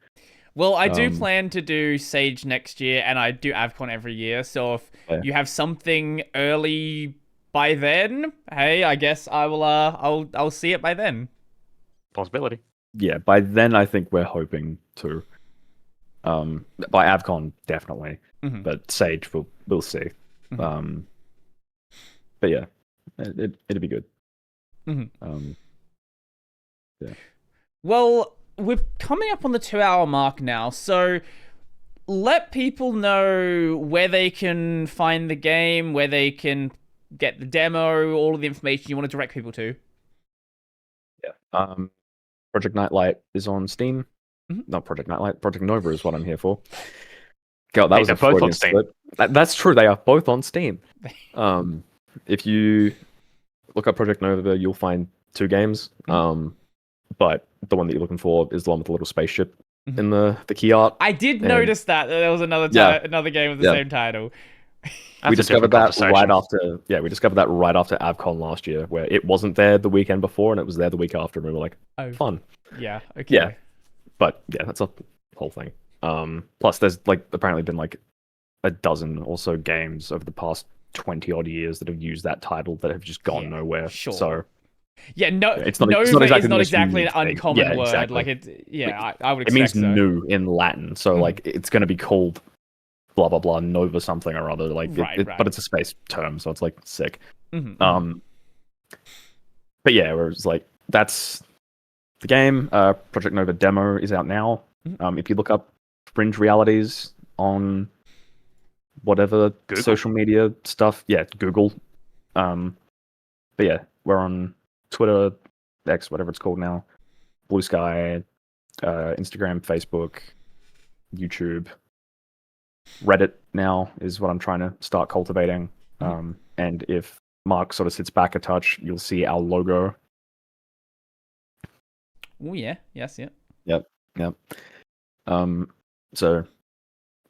Well, I do plan to do Sage next year, and I do AVCon every year. So if you have something early by then, hey, I guess I will. I'll see it by then. Possibility. Yeah, by then I think we're hoping to. By AVCon definitely, but Sage we'll see. But yeah, it'll be good. Yeah. Well, we're coming up on the 2-hour mark now, so let people know where they can find the game, where they can get the demo, all of the information you want to direct people to. Yeah. Project Nightlight is on Steam. Not Project Nightlight. Project Nova is what I'm here for. God, that was a both on Steam. That's true. They are both on Steam. If you look up Project Nova, you'll find 2 games. But the one that you're looking for is the one with the little spaceship in the key art. I did notice that there was another game with the same title. We discovered that right after AVCon last year, where it wasn't there the weekend before and it was there the week after, and we were like, fun. Yeah, okay. Yeah. But yeah, that's a whole thing. Plus there's like apparently been like a dozen or so games over the past 20 odd years that have used that title that have just gone nowhere. Sure. So yeah, it's not exactly an uncommon word. Exactly. Like I would expect it means so. new in Latin, so like it's going to be called blah blah blah Nova something or other. Like, right. But it's a space term, so it's like sick. But yeah, whereas like that's the game. Project Nova demo is out now. If you look up Fringe Realities on whatever social media stuff, Google. But yeah, we're on Twitter, X, whatever it's called now, Blue Sky, Instagram, Facebook, YouTube, Reddit now is what I'm trying to start cultivating. And if Mark sort of sits back a touch, you'll see our logo. Oh yeah, yes, yeah. Yep. So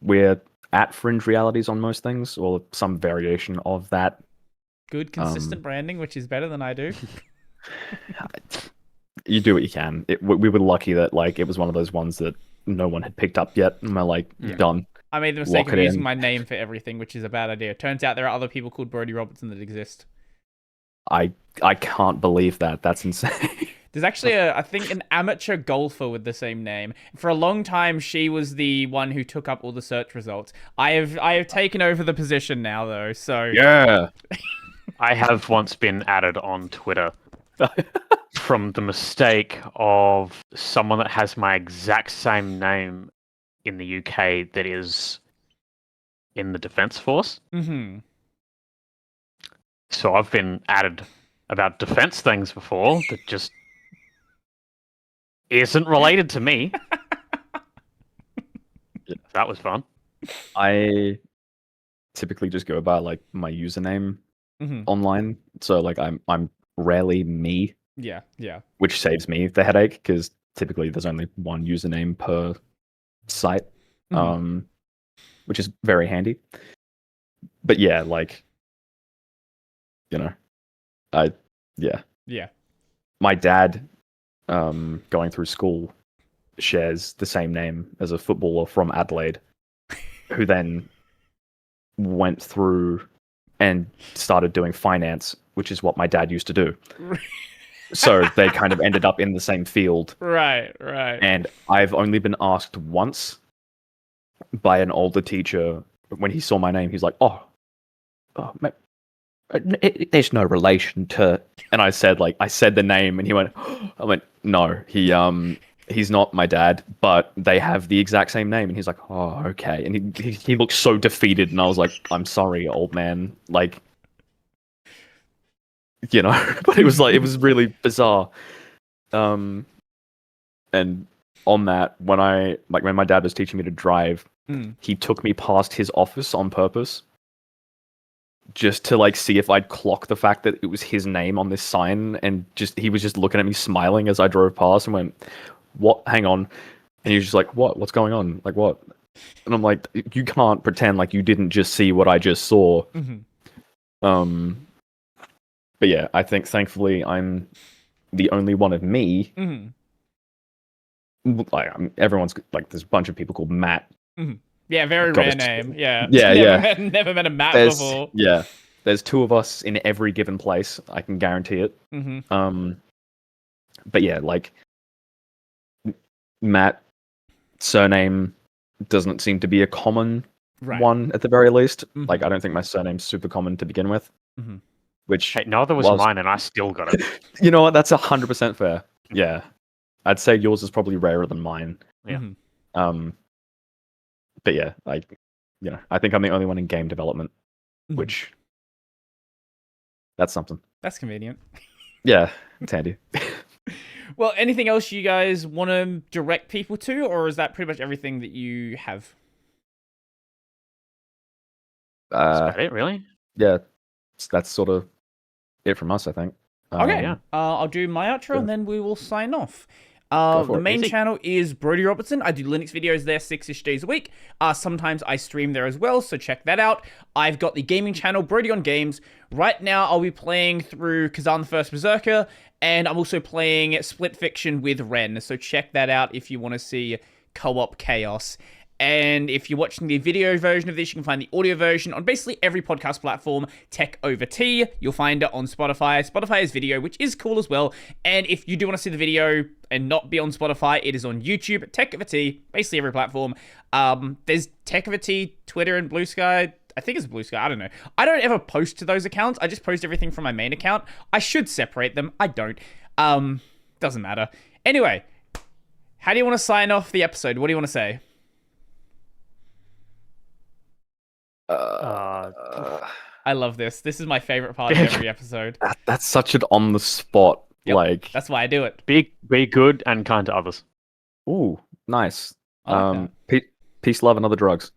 we're at Fringe Realities on most things, or some variation of that. Good, consistent branding, which is better than I do. You do what you can. We were lucky that like it was one of those ones that no one had picked up yet, and we're like, done. I made the mistake of using my name for everything, which is a bad idea. Turns out there are other people called Brody Robertson that exist. I can't believe that. That's insane. There's actually I think an amateur golfer with the same name. For a long time, she was the one who took up all the search results. I have taken over the position now, though. So yeah. I have once been added on Twitter from the mistake of someone that has my exact same name in the UK that is in the Defence Force. Mm-hmm. So I've been added about defense things before that just isn't related to me. That was fun. I typically just go by like my username online, so like I'm rarely me. Yeah. Which saves me the headache because typically there's only one username per site, which is very handy. But yeah, like, you know, Yeah. my dad, going through school, shares the same name as a footballer from Adelaide, who then went through and started doing finance, which is what my dad used to do. So they kind of ended up in the same field. Right. And I've only been asked once by an older teacher when he saw my name. He's like, "Oh, there's no relation to." And I said the name, and he went, I went, "No, he's not my dad, but they have the exact same name." And he's like, "Oh, okay." And he looked so defeated, and I was like, "I'm sorry, old man." Like, you know, but it was really bizarre. And on that, when my dad was teaching me to drive, he took me past his office on purpose, just to like see if I'd clock the fact that it was his name on this sign, and he was just looking at me smiling as I drove past, and went, "What? Hang on." And he was just like, "What? What's going on? Like, what?" And I'm like, "You can't pretend like you didn't just see what I just saw." But yeah, I think thankfully I'm the only one of me. Like, everyone's like, there's a bunch of people called Matt. Yeah, very rare name. Yeah. Never met a Matt before. Yeah, there's two of us in every given place. I can guarantee it. But yeah, like, Matt surname doesn't seem to be a common one at the very least. Like, I don't think my surname's super common to begin with. Which, hey, neither was mine, and I still got it. You know what? That's 100% fair. Yeah, I'd say yours is probably rarer than mine. Yeah. But yeah, like, you know, I think I'm the only one in game development, which, that's something. That's convenient. Yeah, it's handy. Well, anything else you guys want to direct people to, or is that pretty much everything that you have? That's about it, really? Yeah, that's sort of it from us, I think. Okay, yeah. I'll do my outro and then we will sign off. The main channel is Brody Robertson. I do Linux videos there 6-ish days a week. Sometimes I stream there as well, so check that out. I've got the gaming channel, Brody on Games. Right now, I'll be playing through Kazan the First Berserker, and I'm also playing Split Fiction with Ren, so check that out if you want to see co-op chaos. And if you're watching the video version of this, you can find the audio version on basically every podcast platform, Tech Over Tea. You'll find it on Spotify. Spotify is video, which is cool as well. And if you do want to see the video and not be on Spotify, it is on YouTube, Tech Over Tea, basically every platform. There's Tech Over Tea, Twitter, and Blue Sky. I think it's Blue Sky. I don't know. I don't ever post to those accounts. I just post everything from my main account. I should separate them. I don't. Doesn't matter. Anyway, how do you want to sign off the episode? What do you want to say? I love this. This is my favorite part of every episode. That's such an on the spot. Yep, like, that's why I do it. Be good and kind to others. Ooh, nice. I like that. Peace, love, and other drugs.